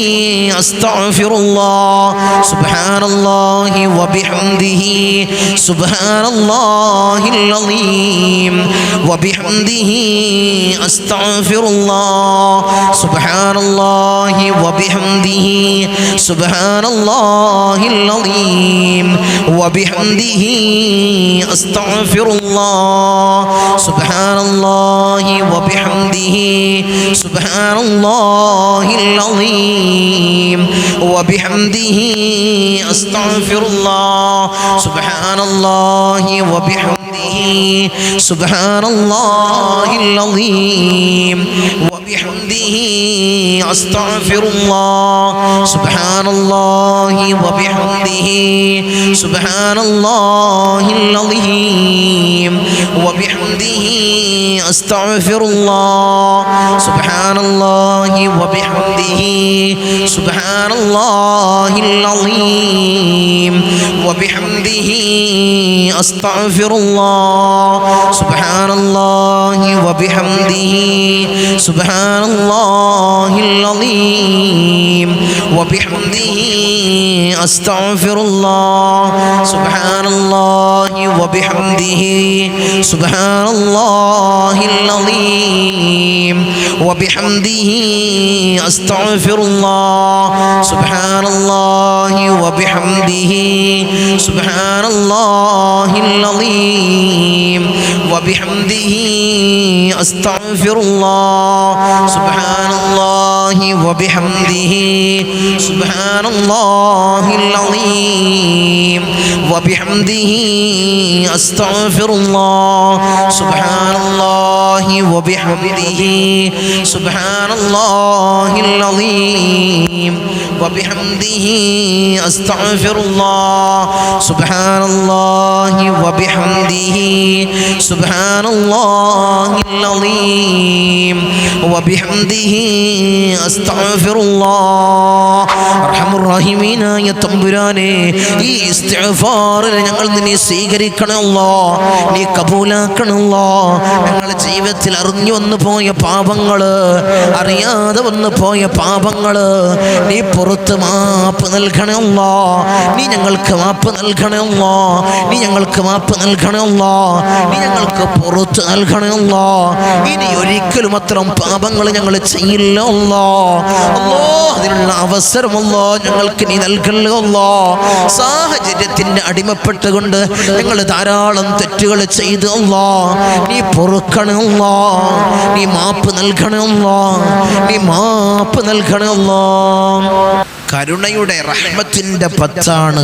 അസ്തഗ്ഫിറുല്ലാഹ്. സുബ്ഹാനല്ലാഹി വബിഹംദിഹി സുബ്ഹാനല്ലാഹിൽ അളീം വബിഹംദിഹി അസ്തഗ്ഫിറുല്ലാഹ്. സുബ്ഹാനല്ലാഹി വബിഹംദിhi സുബ്ഹാനല്ലാഹിൽ അളീം വബിഹംദിhi അസ്തഗ്ഫിറുല്ലാഹ്. സുബ്ഹാനല്ലാഹി വബിഹംദിhi സുബ്ഹാനല്ലാഹിൽ അളീം വബിഹംദിhi അസ്തഗ്ഫിറുല്ലാഹ്. സുബ്ഹാനല്ലാഹി വബിഹംദിhi സുബ്ഹാനല്ലാഹിൽ അളീം വബിഹംദിhi അസ്തഗ്ഫിറുല്ലാഹ്. സുബ്ഹാനല്ലാഹി വബിഹംദിhi സുബ്ഹാനല്ലാഹിൽ അളീം വബിഹംദിhi അസ്തഗ്ഫിറുല്ലാഹ്. സുബ്ഹാനല്ലാഹി വബിഹംദിhi സുബ്ഹാനല്ലാഹിൽ അളീം വബിഹംദിhi അസ്തഗ്ഫിറുല്ലാഹ്. സുബ്ഹാനല്ലാഹി വബിഹംദിhi സുബ്ഹാനല്ലാഹിൽ അളീം വബിഹംദിhi അസ്തഗ്ഫിറുല്ലാഹ്. സുബ്ഹാനല്ലാഹി വബിഹംദിhi സുബ്ഹാനല്ലാഹിൽ അളീം വബിഹംദിhi അസ്തഗ്ഫിറുല്ലാഹ്. സുബ്ഹാനല്ലാഹി വബിഹംദിhi സുബ്ഹാനല്ലാഹിൽ അളീം വബിഹംദിhi അസ്തഗ്ഫിറുല്ലാഹ്. സുബ്ഹാനല്ലാഹി വബിഹംദിhi സുബ്ഹാനല്ലാഹിൽ അളീം വബിഹംദിhi അസ്തഗ്ഫിറുല്ലാഹ്. സുബ്ഹാനല്ലാഹി വബിഹംദിhi സുബ്ഹാനല്ലാഹിൽ അളീം വബിഹംദിhi അസ്തഗ്ഫിറുല്ലാഹ്. സുബ്ഹാനല്ലാഹി വബിഹംദിhi സുബ്ഹാനല്ലാഹിൽ അളീം വബിഹംദിhi അസ്തഗ്ഫിറുല്ലാഹ്. അർഹമുർ റഹീമീനായ തമ്പുരാനെ, ഈ ഇസ്തിഗ്ഫാറിനെ ഞങ്ങൾ നിന്നെ സ്വീകരിക്കണേ അല്ലാഹ്, നീ കബൂലാക്കണേ അല്ലാഹ്. ഞങ്ങളുടെ ജീവിതത്തിൽ അറിഞ്ഞു വന്നു പോയ പാപങ്ങള്, അറിയാതെ വന്നു പോയ പാപങ്ങള് നീ പുറത്ത് മാപ്പ് നൽകണേ അല്ലാഹ്. നീ ഞങ്ങൾക്ക് മാപ്പ് നൽകണേ അല്ലാഹ്. നീ ഞങ്ങൾക്ക് മാപ്പ് നൽകണേ അല്ലാഹ്. നീ ഞങ്ങൾക്ക് പുറത്ത് നൽകണേ അല്ലാഹ്. ഇനി ഒരിക്കലും അത്തരം പാപങ്ങൾ ഞങ്ങൾ ചെയ്യില്ല അല്ലാഹ്. അതിനുള്ള അവസരം അല്ലാ ഞങ്ങൾക്ക് നീ നൽകണേ അല്ലാ. സാഹചര്യത്തിന് അടിമപ്പെട്ടുകൊണ്ട് ഞങ്ങൾ ധാരാളം തെറ്റുകൾ ചെയ്ത് അല്ലാ നീ പൊറുക്കണേ അല്ലാ, നീ മാപ്പ് നൽകണേ അല്ലാ, നീ മാപ്പ് നൽകണേ അല്ലാ. കരുണയുടെ റഹ്മത്തിന്റെ പത്താണ്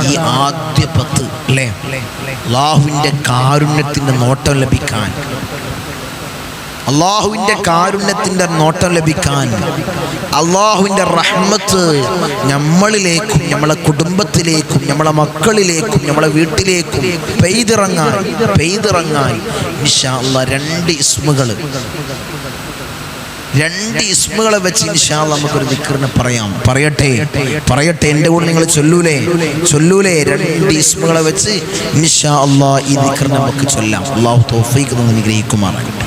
ഈ ആദ്യ പത്ത് അല്ലേ? അല്ലാഹുവിന്റെ കാരുണ്യത്തിന്റെ നോട്ടം ലഭിക്കാൻ, അള്ളാഹുവിൻ്റെ കാരുണ്യത്തിൻ്റെ നോട്ടം ലഭിക്കാൻ, അള്ളാഹുവിൻ്റെ റഹ്മത്ത് നമ്മളിലേക്കും നമ്മളെ കുടുംബത്തിലേക്കും നമ്മളെ മക്കളിലേക്കും നമ്മളെ വീട്ടിലേക്കും പെയ്തിറങ്ങാൻ ഇൻഷാ അല്ലാഹ് രണ്ട് ഇസ്മുകളെ വെച്ച് ഇൻഷാ അല്ലാഹ് നമുക്കൊരു ദിക്റിനെ പറയട്ടെ എൻ്റെ കൂടെ നിങ്ങൾ ചൊല്ലൂലേ 2 ഇസ്മുകളെ വെച്ച് ഇൻഷാ അല്ലാഹ് ഈ ദിക്റിനെ നമുക്ക് ചൊല്ലാം. അല്ലാഹു തൗഫീഖ് തന്ന് അനുഗ്രഹിക്കുമാറാകട്ടെ.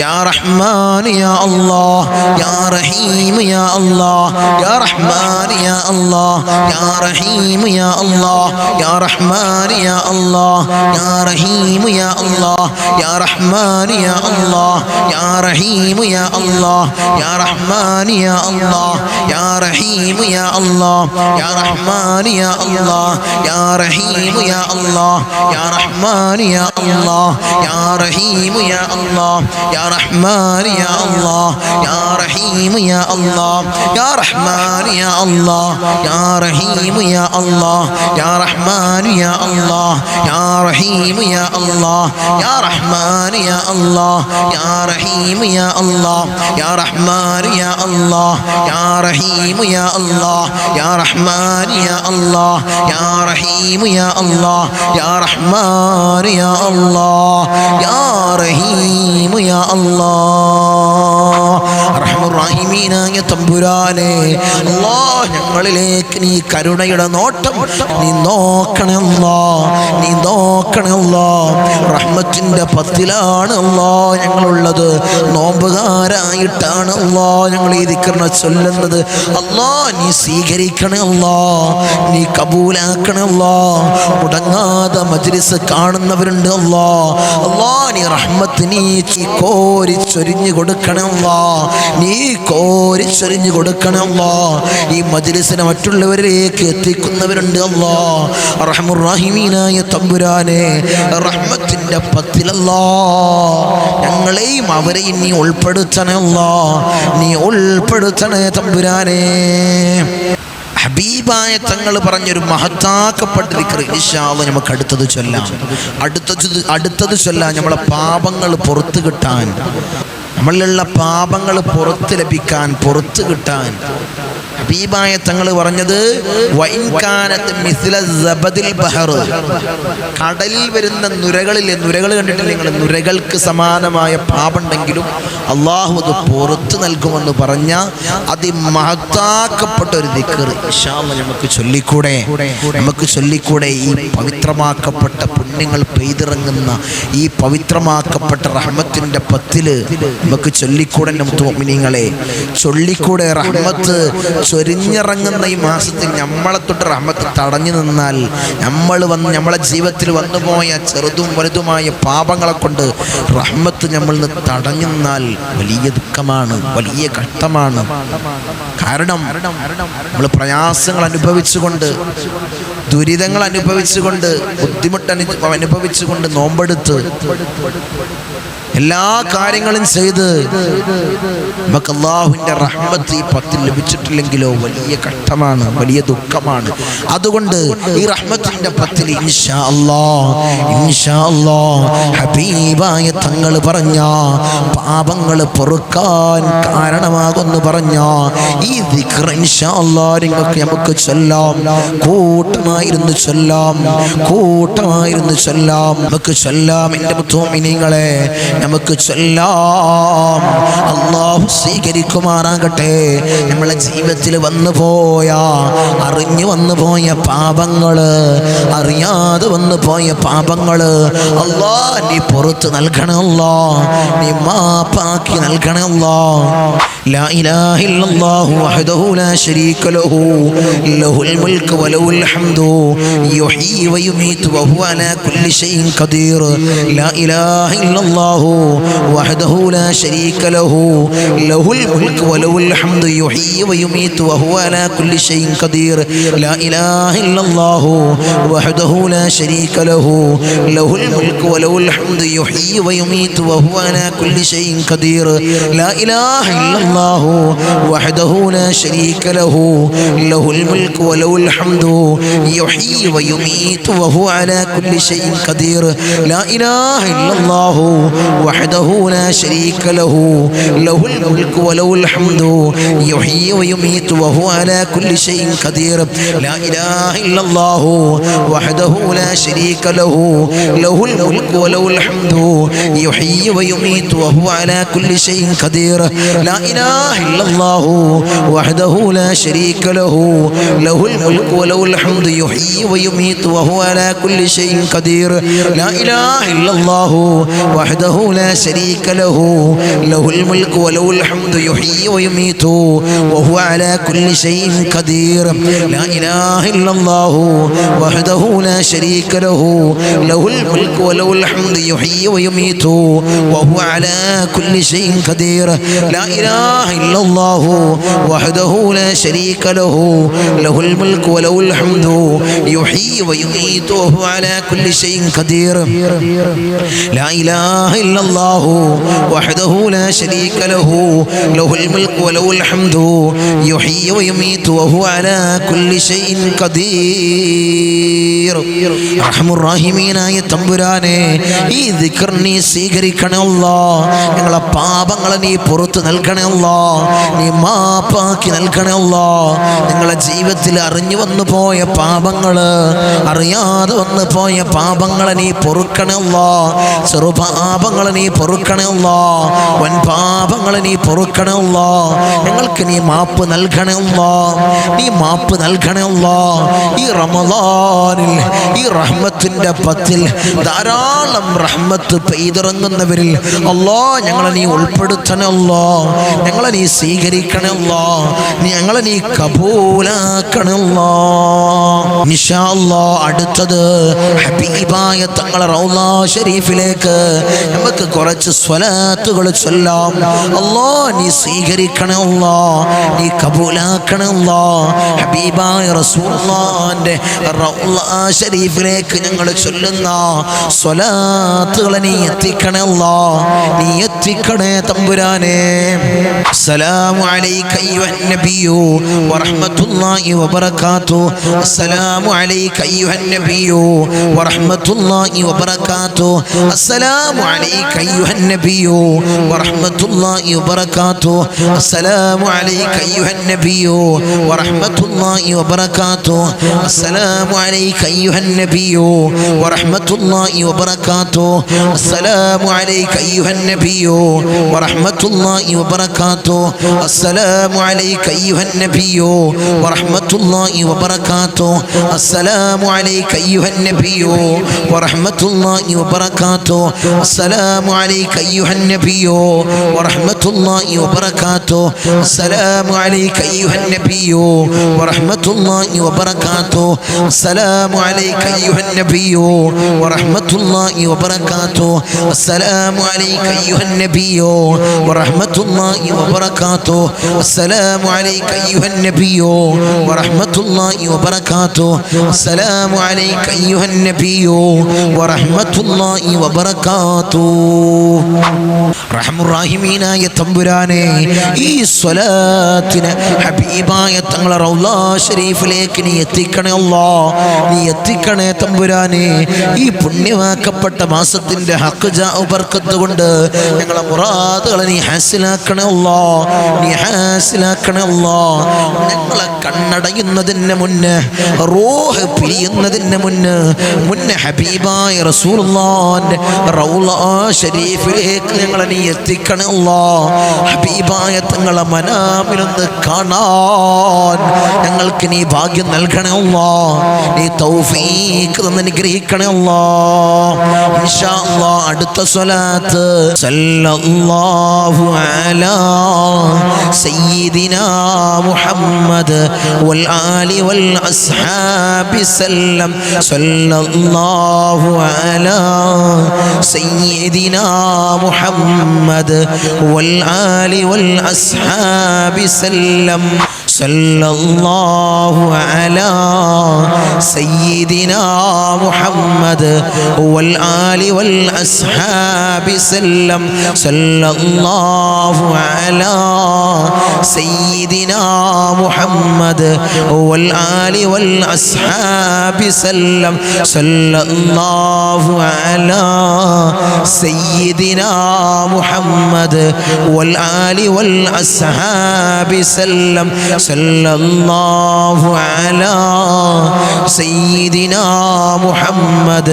يا رحمن يا الله يا رحيم يا الله يا رحمن يا الله يا رحيم يا الله يا رحمن يا الله يا رحيم يا الله يا رحمن يا الله يا رحيم يا الله يا رحمن يا الله يا رحيم يا الله يا رحمن يا الله يا رحيم يا الله يا رحمن يا الله يا رحيم يا الله يا رحمن يا الله يا رحيم يا الله يا رحمن يا الله يا رحيم يا الله يا رحمن يا الله يا رحيم يا الله يا رحمن يا الله يا رحيم يا الله يا رحمن يا الله يا رحيم يا الله يا رحمن يا الله يا رحيم يا الله يا رحمن يا الله يا رحيم يا الله റഹ്മാനായ തമ്പുരാനെ അല്ലാഹ് ഞങ്ങളിലേക്ക് നീ കരുണയുടെ നോട്ടം നീ നോക്കണേ അല്ലാഹ്. റഹ്മത്തിന്റെ പത്തിലാണ് അല്ലാഹ് ഞങ്ങളുള്ളത്, നോമ്പുകാരായിട്ടാണ് അല്ലാഹ് ഞങ്ങൾ ഈ ദിക്റിനെ ചൊല്ലുന്നത്. അല്ലാഹ് നീ സ്വീകരിക്കണേ അല്ലാഹ്, നീ കബൂലാക്കണേ അല്ലാഹ്. മുടങ്ങാതെ മജ്ലിസ് കാണുന്നവരുണ്ട് അല്ലാഹ് നീ റഹ്മത്ത് നീ കോരി ചൊരിഞ്ഞു കൊടുക്കണം അല്ലാഹ്, നീ കോരി ചൊരിഞ്ഞു കൊടുക്കണം അല്ലാഹ്. ഈ മജ്ലിസിനെ മറ്റുള്ളവരിലേക്ക് എത്തിക്കുന്നവരുണ്ട് അല്ലാഹ്. അർഹമുർ റഹീമീനായ തമ്പുരാനെ റഹ്മത്തിന്റെ പത്തിലല്ലാഹ് ഞങ്ങളെയും അവരെയും നീ ഉൾപ്പെടുത്തണേ അല്ലാഹ്, നീ ഉൾപ്പെടുത്തണേ തമ്പുരാനെ. ഹബീബായ തങ്ങൾ പറഞ്ഞൊരു മഹത്താക്കപ്പെട്ട ദിക്ർ ഇൻഷാ അല്ലാഹ് നമുക്ക് അടുത്തത് ചൊല്ലാം. നമ്മളെ പാപങ്ങൾ പുറത്തു കിട്ടാൻ, നമ്മളിലുള്ള പാപങ്ങൾ പുറത്ത് ലഭിക്കാൻ, പുറത്ത് കിട്ടാൻ ഹബീബായ തങ്ങൾ പറഞ്ഞത് കടലിൽ വരുന്ന നുരകൾ കണ്ടിട്ടില്ല നിങ്ങൾ? നുരകൾക്ക് സമാനമായ പാപമുണ്ടെങ്കിലും അള്ളാഹു അത് പുറത്ത് നൽകുമെന്ന് പറഞ്ഞ അതിമഹത്താക്കപ്പെട്ട ഒരു ദിക്ർ ഇൻഷാ അല്ലാഹ് നമുക്ക് ചൊല്ലിക്കൂടെ? ഈ പവിത്രമാക്കപ്പെട്ട പുണ്യങ്ങൾ പെയ്തിറങ്ങുന്ന ഈ പവിത്രമാക്കപ്പെട്ട റഹ്മത്തിന്റെ പത്തില് നമുക്ക് ചൊല്ലിക്കൂടെ? മുഅ്മിനീങ്ങളെ ചൊല്ലിക്കൂടെ? റഹ്മത്ത് ചൊരിഞ്ഞിറങ്ങുന്ന ഈ മാസത്തിൽ നമ്മളെ തൊട്ട് റഹ്മത്ത് തടഞ്ഞു നിന്നാൽ, നമ്മളെ ജീവിതത്തിൽ വന്നുപോയ ചെറുതും വലുതുമായ പാപങ്ങളെ കൊണ്ട് റഹ്മത്ത് നമ്മളിൽ നിന്ന് തടഞ്ഞു നിന്നാൽ വലിയ ദുഃഖമാണ്, വലിയ കഷ്ടമാണ്. കാരണം നമ്മൾ പ്രയാസങ്ങൾ അനുഭവിച്ചുകൊണ്ട്, ദുരിതങ്ങൾ അനുഭവിച്ചുകൊണ്ട്, ബുദ്ധിമുട്ട് അനുഭവിച്ചുകൊണ്ട് നോമ്പെടുത്ത് എല്ലാ കാര്യങ്ങളും ചെയ്ത് നമുക്ക് അല്ലാഹുവിൻ്റെ റഹ്മത്ത് ഈ പത്തിൽ ലഭിച്ചിട്ടില്ലെങ്കിലോ വലിയ കഷ്ടമാണ്, വലിയ ദുഃഖമാണ്. അതുകൊണ്ട് ഈ റഹ്മത്തിന്റെ പത്തിൽ ഇൻഷാ അല്ലാഹ് ഹബീബായ തങ്ങൾ പറഞ്ഞ പാപങ്ങൾ പൊറുക്കാൻ കാരണമാകുന്നു പറഞ്ഞ ഈ ദിക്ർ ഇൻഷാ അല്ലാഹ് നമുക്ക് ചൊല്ലാം. കൂട്ടമായിരുന്നു ചൊല്ലാം. നമുക്ക് ചൊല്ലാം. എൻ്റെ മുഅ്മിനീങ്ങളെ നമുക്ക് ചൊല്ലാം. അല്ലാഹു സ്വീകരിക്കുമാറാകട്ടെ. നമ്മളെ ജീവിതത്തിൽ അറിഞ്ഞു വന്നുപോയ പാപങ്ങള്, അറിയാതെ വന്നുപോയ പാപങ്ങള് അല്ലാഹ് നീ പുറത്ത് നൽകണമല്ലോ, നീ മാപ്പാക്കി നൽകണമല്ലോ. ലാ ഇലാഹ ഇല്ലല്ലാഹു വഹ്ദഹു ലാ ശരീക ലഹു ലഹുൽ മുൽക്കു വലഹുൽ ഹംദു യുഹ്യി വയുമീതു വഹുവ അലാ കുല്ലി ഷൈഇൻ ഖദീർ. ലാ ഇലാഹ ഇല്ലല്ലാഹു വഹ്ദഹു ലാ ശരീക ലഹു ലഹുൽ മുൽകു വലഹുൽ ഹംദു യുഹ്യി വയുമീതു വഹുവ അലാ കുല്ലി ഷൈഇൻ ഖദീർ ലാ ഇലാഹ ഇല്ലല്ലാഹു വഹ്ദഹു ലാ ശരീക ലഹു ലഹുൽ മുൽകു വലഹുൽ ഹംദു യുഹ്യി വയുമീതു വഹുവ അലാ കുല്ലി ഷൈഇൻ ഖദീർ ലാ ഇലാഹ ഇല്ലല്ലാഹു വഹ്ദഹു ലാ ശരീക ലഹു ലഹുൽ മുൽകു വലഹുൽ ഹംദു യുഹ്യി വയുമീതു വഹുവ അലാ കുല്ലി ഷൈഇൻ ഖദീർ ലാ ഇലാഹ ഇല്ലല്ലാഹു വഹ്ദഹു ലാ ശരീക ലഹു ലഹുൽ മുൽകു വലഹുൽ ഹംദു യുഹ്യി വയുമീതു വഹുവ അലാ കുല്ലി ഷൈഇൻ ഖദീർ ലാ ഇലാഹ ഇല്ലല്ലാഹു വഹ്ദഹു ലാ ശരീക ലഹു ലഹുൽ മുൽകു വലഹുൽ ഹംദു യുഹ്യി വയുമീതു വഹുവ അലാ കുല്ലി ഷൈഇൻ ഖദീർ ലാ ഇലാഹ ഇല്ലല്ലാഹു വഹ്ദഹു ലാ ശരീക ലഹു ലഹുൽ മുൽകു വലഹുൽ ഹംദു യുഹ്യി വയുമീതു വഹുവ അലാ കുല്ലി ഷൈഇൻ ഖദീർ ലാ ഇലാഹ ഇല്ലല്ലാഹു വഹ്ദഹു ലാ ശരീക ലഹു ലഹുൽ മുൽകു വലഹുൽ ഹംദു യുഹ്യി വയുമീതു വഹുവ അലാ കുല്ലി ഷൈഇൻ ഖദീർ ലാ ഇലാഹ ഇല്ലല്ലാഹു വഹ്ദഹു ലാ ശരീക ലഹു ലഹുൽ മുൽകു വലഹുൽ ഹംദു യുഹ്യി വയുമീതു വഹുവ അലാ കുല്ലി ഷൈഇൻ ഖദീർ ലാ ഇലാഹ ഇല്ലല്ലാഹു വഹ്ദഹു ലാ ശരീക ലഹു ലഹുൽ മുൽകു വലഹുൽ ഹംദു യുഹ്യി വയുമീതു വഹുവ അലാ കുല്ലി ഷൈഇൻ ഖദീർ ലാ ഇലാഹ ഇല്ലല്ലാഹു വഹ്ദഹു ലാ ശരീക ലഹു ലഹുൽ മുൽകു വലഹുൽ ഹംദു യുഹ്യി വയുമീതു വഹുവ അലാ കുല്ലി ഷൈഇൻ ഖദീർ. അർഹമുർ റഹീമീനായ തമ്പുരാനെ, ഈ ദിക്ർ നീ സ്വീകരിക്കണേ അല്ലാഹ്. ഞങ്ങളെ പാപങ്ങളെ നീ പുറത്തു നൽകണേ അല്ലാഹ്. നീ മാപ്പാക്കി നൽകണേ അല്ലാഹ്. ഞങ്ങളെ ജീവിതത്തിൽ അറിഞ്ഞു വന്നു പോയ പാപങ്ങള്, അറിയാതെ വന്നു പോയ പാപങ്ങളെ നീ പൊറുക്കണേ അല്ലാഹ്. ചെറുപാപങ്ങളെ നീ പൊറുക്കണേ അല്ലാഹ്. വൻ പാപങ്ങളെ നീ പൊറുക്കണേ അല്ലാഹ്. ഞങ്ങൾക്ക് നീ മാപ്പ് നൽകണേ അല്ലാഹ്. നീ മാപ്പ് നൽകണേ അല്ലാഹ്. ഈ റമളാനിൽ, ഈ റഹ്മത്തിന്റെ പത്തിൽ ധാരാളം റഹ്മത്ത് പെയ്തിറങ്ങുന്നവരിൽ അല്ലാഹ് ഞങ്ങളെ നീ ഉൾപ്പെടുത്തണേ അല്ലാഹ്. ഞങ്ങളെ നീ സ്വീകരിക്കണേ അല്ലാഹ്. ഞങ്ങളെ നീ കബൂലാക്കണേ അല്ലാഹ്. ഇൻഷാ അല്ലാഹ് അടുത്തത് ഹബീബായ തങ്ങളെ റൗള ശരീഫിലേക്ക് നമുക്ക് കുറച്ച് സ്വലാത്തുകൾ ചൊല്ലാം. അല്ലാഹ് നീ സ്വീകരിക്കണേ അല്ലാഹ്. നീ കബൂലാക്കണേ അല്ലാഹ്. ഹബീബായ റസൂലുള്ളാഹിന്റെ റൗള ശരീഫിലേക്ക് ഞങ്ങൾ ചൊല്ലുന്ന സ്വലാത്തുകളെ നീ എത്തിക്കണേ അല്ലാഹ്. നീ എത്തിക്കണേ തമ്പുരാനെ. അസ്സലാമു അലൈക അയ്യുഹൻ നബിയ്യു വറഹ്മത്തുള്ളാഹി വബറകാതുഹു. അസ്സലാമു അലൈക അയ്യുഹൻ നബിയ്യു വറഹ്മത്തുള്ളാഹി വബറകാതുഹു. അസ്സലാമു അലൈക അയ്യുഹൻ നബിയ്യു വറഹ്മത്തുള്ളാഹി വബറകാതുഹു. അസ്സലാമു അലൈക അയ്യുഹൻ നബിയ്യു വറഹ്മത്തുള്ളാഹി വബറകാതുഹു. അസ്സലാമു അലൈക അയ്യുഹൻ നബിയ്യു വറഹ്മത്തുള്ളാഹി വബറകാതുഹു. അസ്സലാമു അലൈക അയ്യുഹൻ നബിയ്യു വറഹ്മത്തുള്ളാഹി വബറകാതുഹു. അസ്സലാമു അലൈക അയ്യുഹൻ നബിയ്യു വറഹ്മത്തുള്ളാഹി വബറകാതുഹു. അസ്സലാമു അലൈക അയ്യുഹൻ നബിയ്യു വറഹ്മത്തുള്ളാഹി വബറകാതുഹു. അസ്സലാമു അലൈക അയ്യുഹൻ നബിയ്യു വറഹ്മത്തുള്ളാഹി വബറകാതുഹു. അസ്സലാമു അലൈക അയ്യുഹൻ നബിയ്യു വറഹ്മത്തുള്ളാഹി വബറകാതുഹു. അസ്സലാമു അലൈക അയ്യുഹൻ നബിയ്യു വറഹ്മത്തുള്ളാഹി വബറകാതുഹു. അസ്സലാമു അലൈക അയ്യുഹൻ നബിയ്യു വറഹ്മത്തുള്ളാഹി വബറകാതുഹു. അസ്സലാമു അലൈക അയ്യുഹൻ നബിയ്യു വറഹ്മത്തുള്ളാഹി വബറകാതുഹു. അസ്സലാമു അലൈക അയ്യുഹൻ നബിയ്യു വറഹ്മത്തുള്ളാഹി വബറകാതുഹു. റഹ്മുർ റഹീമീനായ തമ്പുരാനെ, ഈ സ്വലാത്തിനെ ഹബീബായ തങ്ങളെ റൗള ശരീഫിലേക്ക് നീ എത്തിക്കണേ അല്ലാഹ്. നീ എത്തിക്കണേ തമ്പുരാനെ. ഈ പുണ്യമാക്കപ്പെട്ട മാസത്തിന്റെ ഹഖ് ജാഉ ബർക്കത്ത് കൊണ്ട് ഞങ്ങളെ മുറാദുകളെ നീ ഹാസിലാക്കണേ അല്ലാഹ്. നീ ഹാസിലാക്കണേ അല്ലാഹ്. ഞങ്ങളെ കണ്ണടയുന്നതിന് മുന്നേ, റൂഹ് പിരിയുന്നതിന് മുന്നേ ഹബീബായ റസൂലുള്ളാഹിന്റെ റൗള ശരീഫിലേക്ക് ഞങ്ങളെ നീ എത്തിക്കണേ അല്ലാഹ്. ഹബീബായ തങ്ങളെ മനാമിലൊന്ന് കാണാൻ ഞങ്ങൾക്ക് നീ ഭാഗ്യം നൽകണേ അല്ലാഹ്. നീ തൗഫീഖ് തന്ന് അനുഗ്രഹിക്കണേ അല്ലാഹ്. ഇൻഷാ അല്ലാഹ് അടുത്ത സ്വലാത്ത് സല്ലല്ലാഹു അലാ سيدنا محمد والآل والأصحاب سلم صلى الله على سيدنا محمد والآل والأصحاب سلم صلى الله على سيدنا محمد والآل والأصحاب سلم صلى الله على سيدنا محمد والآل والأصحاب سلم صلى الله على سيدنا محمد والآل والأصحاب سلم صلى الله على سيدنا محمد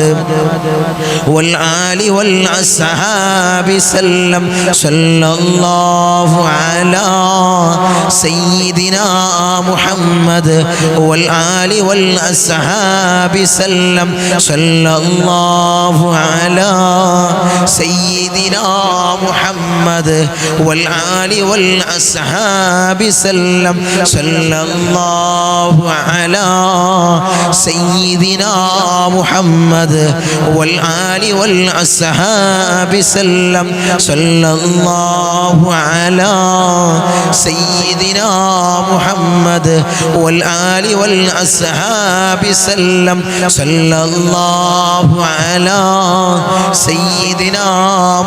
والآل والأصحاب سلم صلى الله على سيدنا محمد والآل والأصحاب سلم صلى الله على سيدنا محمد والآل والأصحاب سلم صلى الله على سيدنا محمد والآل والأصحاب سلم صلى الله على سيدنا محمد والآل والأصحاب سلم صلى الله على سيدنا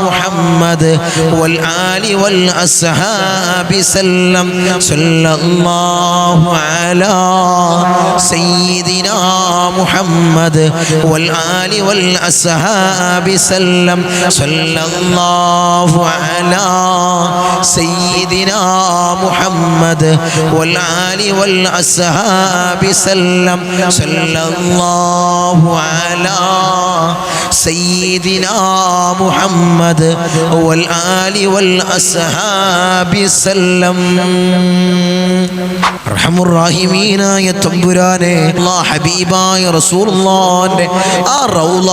محمد والآل والأصحاب سلم صلى الله على سيدنا محمد والآل والأصحاب سلم صلى الله على سيدنا محمد والآل والأصحاب سلم صلى الله على سيدنا محمد والآل والأصحاب سلم റഹമുറാഹിമീനായ തമ്പുരാനെ അല്ലാഹ് ഹബീബായ റസൂലുള്ളാഹിന്റെ ആ റൗള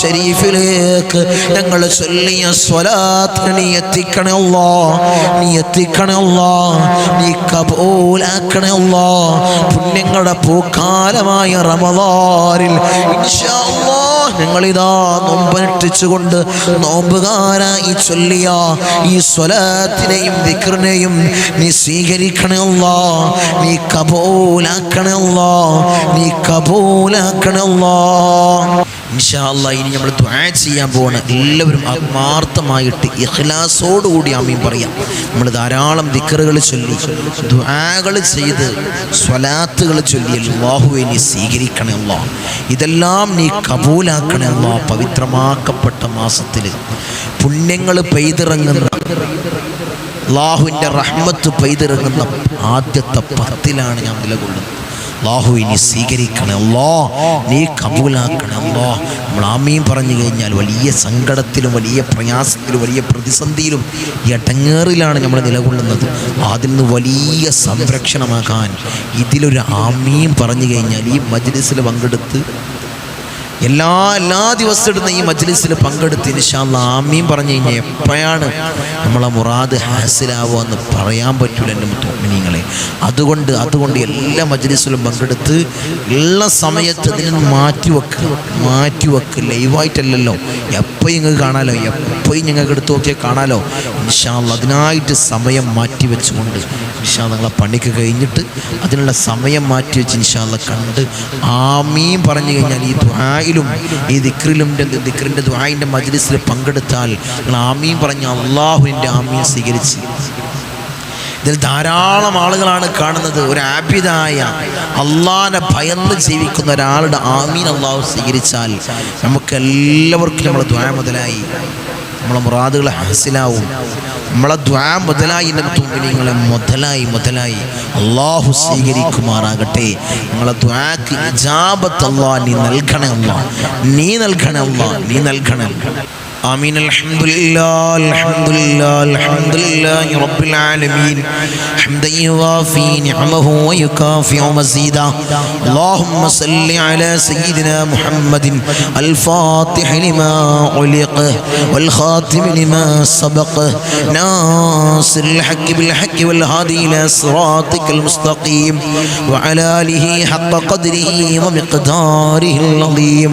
ശരീഫിലേക്ക് ഞങ്ങൾ ചൊല്ലിയ സ്വലാത്ത് നീ എത്തിക്കണേ അല്ലാഹ്, നീ എത്തിക്കണേ അല്ലാഹ്, നീ കബൂലാക്കണേ അല്ലാഹ്. പുണ്യങ്ങളുടെ പൂക്കാലമായ റമളാനിൽ ഇൻഷാ അല്ലാഹ് ഞങ്ങളിതാ നോമ്പനുഷ്ഠിച്ചുകൊണ്ട് നോമ്പുകാരായി ചൊല്ലിയ ഈ സ്വലാത്തിനെയും ദിക്റിനെയും നീ സ്വീകരിക്കണേ അല്ലാഹ്, നീ കബൂലാക്കണേ അല്ലാഹ്, നീ കബൂലാക്കണേ അല്ലാഹ്. ഇൻഷാ അല്ലാഹ് ഇനി നമ്മൾ ദുആ ചെയ്യാൻ പോവാണ്. എല്ലാവരും ആത്മാർത്ഥമായിട്ട് ഇഖ്ലാസോടുകൂടി ആമീൻ പറയാം. നമ്മൾ ധാരാളം ദിക്റുകൾ ചൊല്ലി ദുആകൾ ചെയ്ത് സ്വലാത്തുകൾ ചൊല്ലി അല്ലാഹുവേ നീ സ്വീകരിക്കണേ അല്ലാഹ്, ഇതെല്ലാം നീ കബൂലാക്കണേ അല്ലാഹ്. പവിത്രമാക്കപ്പെട്ട മാസത്തിൽ പുണ്യങ്ങൾ പെയ്തിറങ്ങുന്ന അല്ലാഹുവിൻ്റെ റഹ്മത്ത് പെയ്തിറങ്ങുന്ന ആദ്യത്തെ 10 ഞാൻ നിലകൊള്ളുന്നത്. അല്ലാഹു നീ സ്വീകരിക്കണേ അല്ലാഹ്, നീ കബൂലാക്കണേ അല്ലാഹ്. നമ്മൾ ആമീൻ പറഞ്ഞു കഴിഞ്ഞാൽ വലിയ സങ്കടത്തിലും വലിയ പ്രയാസത്തിലും വലിയ പ്രതിസന്ധിയിലും എടങ്ങേറിലാണ് നമ്മൾ നിലകൊള്ളുന്നത്. അതിൽ നിന്ന് വലിയ സംരക്ഷണമാകാൻ ഇതിലൊരു ആമീൻ പറഞ്ഞു കഴിഞ്ഞാൽ ഈ മജ്ലിസിൽ പങ്കെടുത്ത് എല്ലാ ദിവസവും ഈ മജ്ലിസിൽ പങ്കെടുത്ത് ഇൻഷാ അല്ലാഹ് ആമീൻ പറഞ്ഞു കഴിഞ്ഞാൽ എപ്പോഴാണ് നമ്മളെ മുറാദ് ഹാസിലാവുക എന്ന് പറയാൻ പറ്റൂല എൻ്റെ മുഅ്മിനീങ്ങളെ. അതുകൊണ്ട് എല്ലാ മജ്ലിസിലും പങ്കെടുത്ത് ഉള്ള സമയത്ത് ഇതിന് മാറ്റിവെക്ക് ലൈവായിട്ടല്ലല്ലോ, എപ്പോഴും നിങ്ങൾക്ക് കാണാലോ, എപ്പോഴും ഞങ്ങൾക്ക് എടുത്തു നോക്കിയാൽ കാണാലോ. ഇൻഷാ അല്ലാഹ് അതിനായിട്ട് സമയം മാറ്റിവെച്ചുകൊണ്ട് ഇൻഷാ അല്ലാഹ് നിങ്ങളെ പണിക്ക് കഴിഞ്ഞിട്ട് അതിനുള്ള സമയം മാറ്റിവെച്ച് ഇൻഷാ അല്ലാഹ് കണ്ട് ആമീൻ പറഞ്ഞു കഴിഞ്ഞാൽ ഈ ദുആയിലും ഈ ദിക്റിൻ്റെ ദുആയിൻ്റെ മജ്ലിസിൽ പങ്കെടുത്താൽ നിങ്ങൾ ആമീൻ പറഞ്ഞ അല്ലാഹുവിൻ്റെ ആമീൻ സ്വീകരിച്ച്. ഇതിൽ ധാരാളം ആളുകളാണ് കാണുന്നത്. ഒരു ആബിദായ അള്ളാനെ ഭയന്ന് ജീവിക്കുന്ന ഒരാളുടെ ആമീൻ അല്ലാഹു സ്വീകരിച്ചാൽ നമുക്ക് എല്ലാവർക്കും നമ്മളെ ദുആ മുതലായി നമ്മളെ മുറാദുകൾ ഹാസിലാവും. നമ്മളെ ദുആ മുതലായി നിങ്ങളെ മുതലായി അല്ലാഹു സ്വീകരിക്കുമാറാകട്ടെ. നിങ്ങളെ ദുആക്ക് ഇജാബത്ത് അല്ലാഹ് നീ നൽകണേ അല്ലാഹ്, നീ നൽകണേ അല്ലാഹ്, നീ നൽകണേ. آمين. الحمد لله الحمد لله الحمد لله رب العالمين حمدا يوافي نعمه ويكافئ مزيدا. اللهم صل على سيدنا محمد الفاتح لما علق والخاتم لما سبق ناصر الحق بالحق والهادي إلى صراطك المستقيم وعلى آله حق قدره ومقداره العظيم.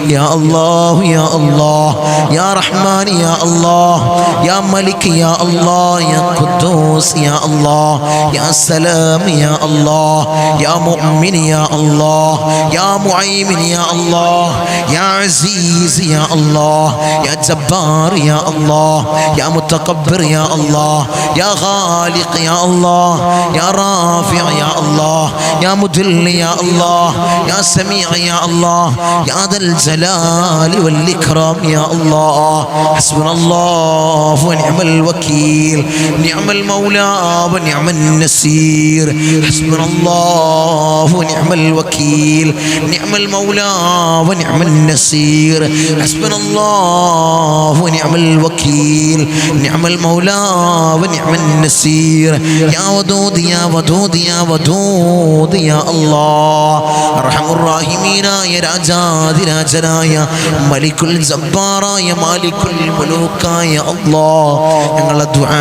يا الله يا الله يا رحمن يا الله يا ملك يا الله يا قدوس يا الله يا سلام يا الله يا مؤمن يا الله يا معيمن يا الله يا عزيز يا الله يا جبار يا الله يا متكبر يا الله يا خالق يا الله يا رافع يا الله يا مذل يا الله يا سميع يا الله يا ذا الجلال والإكرام يا الله. حسبنا الله ونعم الوكيل نعم المولى ونعم النصير. حسبنا الله ونعم الوكيل نعم المولى ونعم النصير. حسبنا الله ونعم الوكيل نعم المولى ونعم النصير. يا ودود يا ودود يا ودود يا الله أرحم الراحمين يا രാജാതിരാജനായ മലിക്കുൽ ജബ്ബാറായ മാലിക്കുൽ മുലൂക്കായ അല്ലാഹ് ഞങ്ങളുടെ ദുആ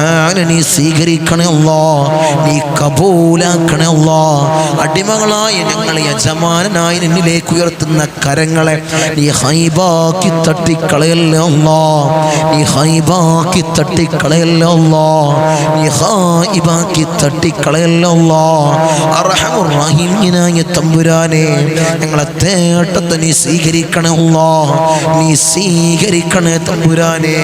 നീ സ്വീകരിക്കണേ അല്ലാഹ്, നീ കബൂലാക്കണേ അല്ലാഹ്. അടിമകളായ ഞങ്ങളെ യജമാനനായി നിന്നിലേക്ക് ഉയർത്തുന്ന കരങ്ങളെ നീ ഹൈബാക്കി തട്ടിക്കളയല്ലേ അല്ലാഹ്, നീ ഹൈബാക്കി തട്ടിക്കളയല്ലേ അല്ലാഹ്, നീ ഹൈബാക്കി തട്ടിക്കളയല്ലേ അല്ലാഹ്. അർഹമുർ റഹീമിനായ തമ്പുരാനെ ഞങ്ങളെ തേട്ടത്തെ നീ സ്വീകരിക്കണേ അല്ലാഹ്, നീ സ്വീകരിക്കണേ തമ്പുരാനെ.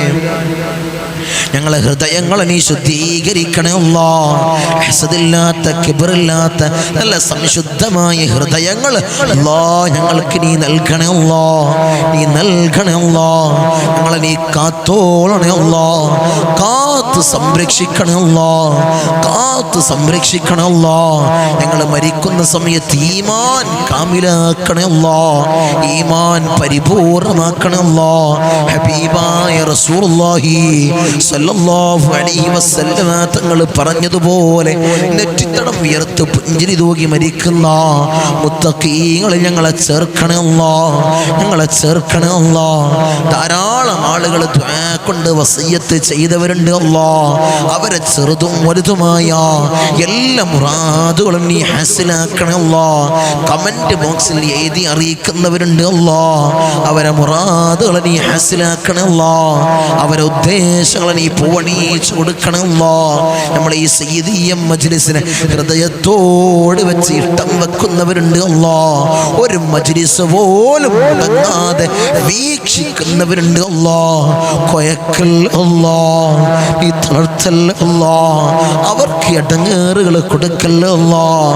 ഞങ്ങളെ ഹൃദയങ്ങളെ നീ ശുദ്ധീകരിക്കണേ അല്ലാഹ്. ഹസദില്ലാത്ത കിബ്റില്ലാത്ത നല്ല സംശുദ്ധമായ ഹൃദയങ്ങൾ അല്ലാഹ് ഞങ്ങൾക്ക് നീ നൽകണേ അല്ലാഹ്, നീ നൽകണേ അല്ലാഹ്. ഞങ്ങളെ നീ കാത്തോളണേ അല്ലാഹ്, കാത്ത് സംരക്ഷിക്കണേ അല്ലാഹ്, കാത്ത് സംരക്ഷിക്കണേ അല്ലാഹ്. ഞങ്ങൾ മരിക്കുന്ന സമയത്ത് ഈമാൻ കാമിലാക്കണേ അല്ലാഹ്, ഈമാൻ പരിപൂർണമാക്കണേ അല്ലാഹ്. ഹബീബായ റസൂലുള്ളാഹി സല്ലല്ലാഹു അലൈഹി വസല്ലമ തങ്ങൾ പറഞ്ഞതുപോലെ നെറ്റിത്തടം ഉയർത്ത് പുഞ്ചിരി തൂകി മരിക്കുന്ന മുത്തഖീങ്ങളെ ഞങ്ങളെ ചേർക്കണേ അല്ലാഹ്, ഞങ്ങളെ ചേർക്കണേ അല്ലാഹ്. ധാരാളം ആളുകൾ ദുആ കൊണ്ട് വസിയ്യത്ത് ചെയ്തവരുണ്ട് അല്ലാഹ്. അവരെ ചെറുതും വലുതുമായ എല്ലാ മുറാദുകളും നീ ഹാസിലാക്കണേ അല്ലാഹ്. കമന്റ് ബോക്സിൽ എഴുതി അറിയിക്കുന്നവരുണ്ട് അല്ലാഹ്. അവരെ മുറാദുകളെ നീ ഹാസിലാക്കണേ അല്ലാഹ്, അവരെ ഉദ്ദേശങ്ങളെ നീ പൂവണിയിച്ചു കൊടുക്കണം അല്ലാഹ്. നമ്മളെ ഈ സയ്യിദിയ്യ മജ്ലിസിനെ ഹൃദയത്തോട് വെച്ച് ഇഷ്ടം വെക്കുന്നവരുണ്ട് അല്ലാഹ്. ഒരു മജ്ലിസ് പോലും മുടങ്ങാതെ വീക്ഷിക്കുന്നവരുണ്ട് അല്ലാഹ്. കൊയക്കൽ അല്ലാഹ്, നീ തളർത്തൽ അല്ലാഹ്. അവർക്ക് ഇടങ്ങേറുകൾ കൊടുക്കല്ല അല്ലാഹ്,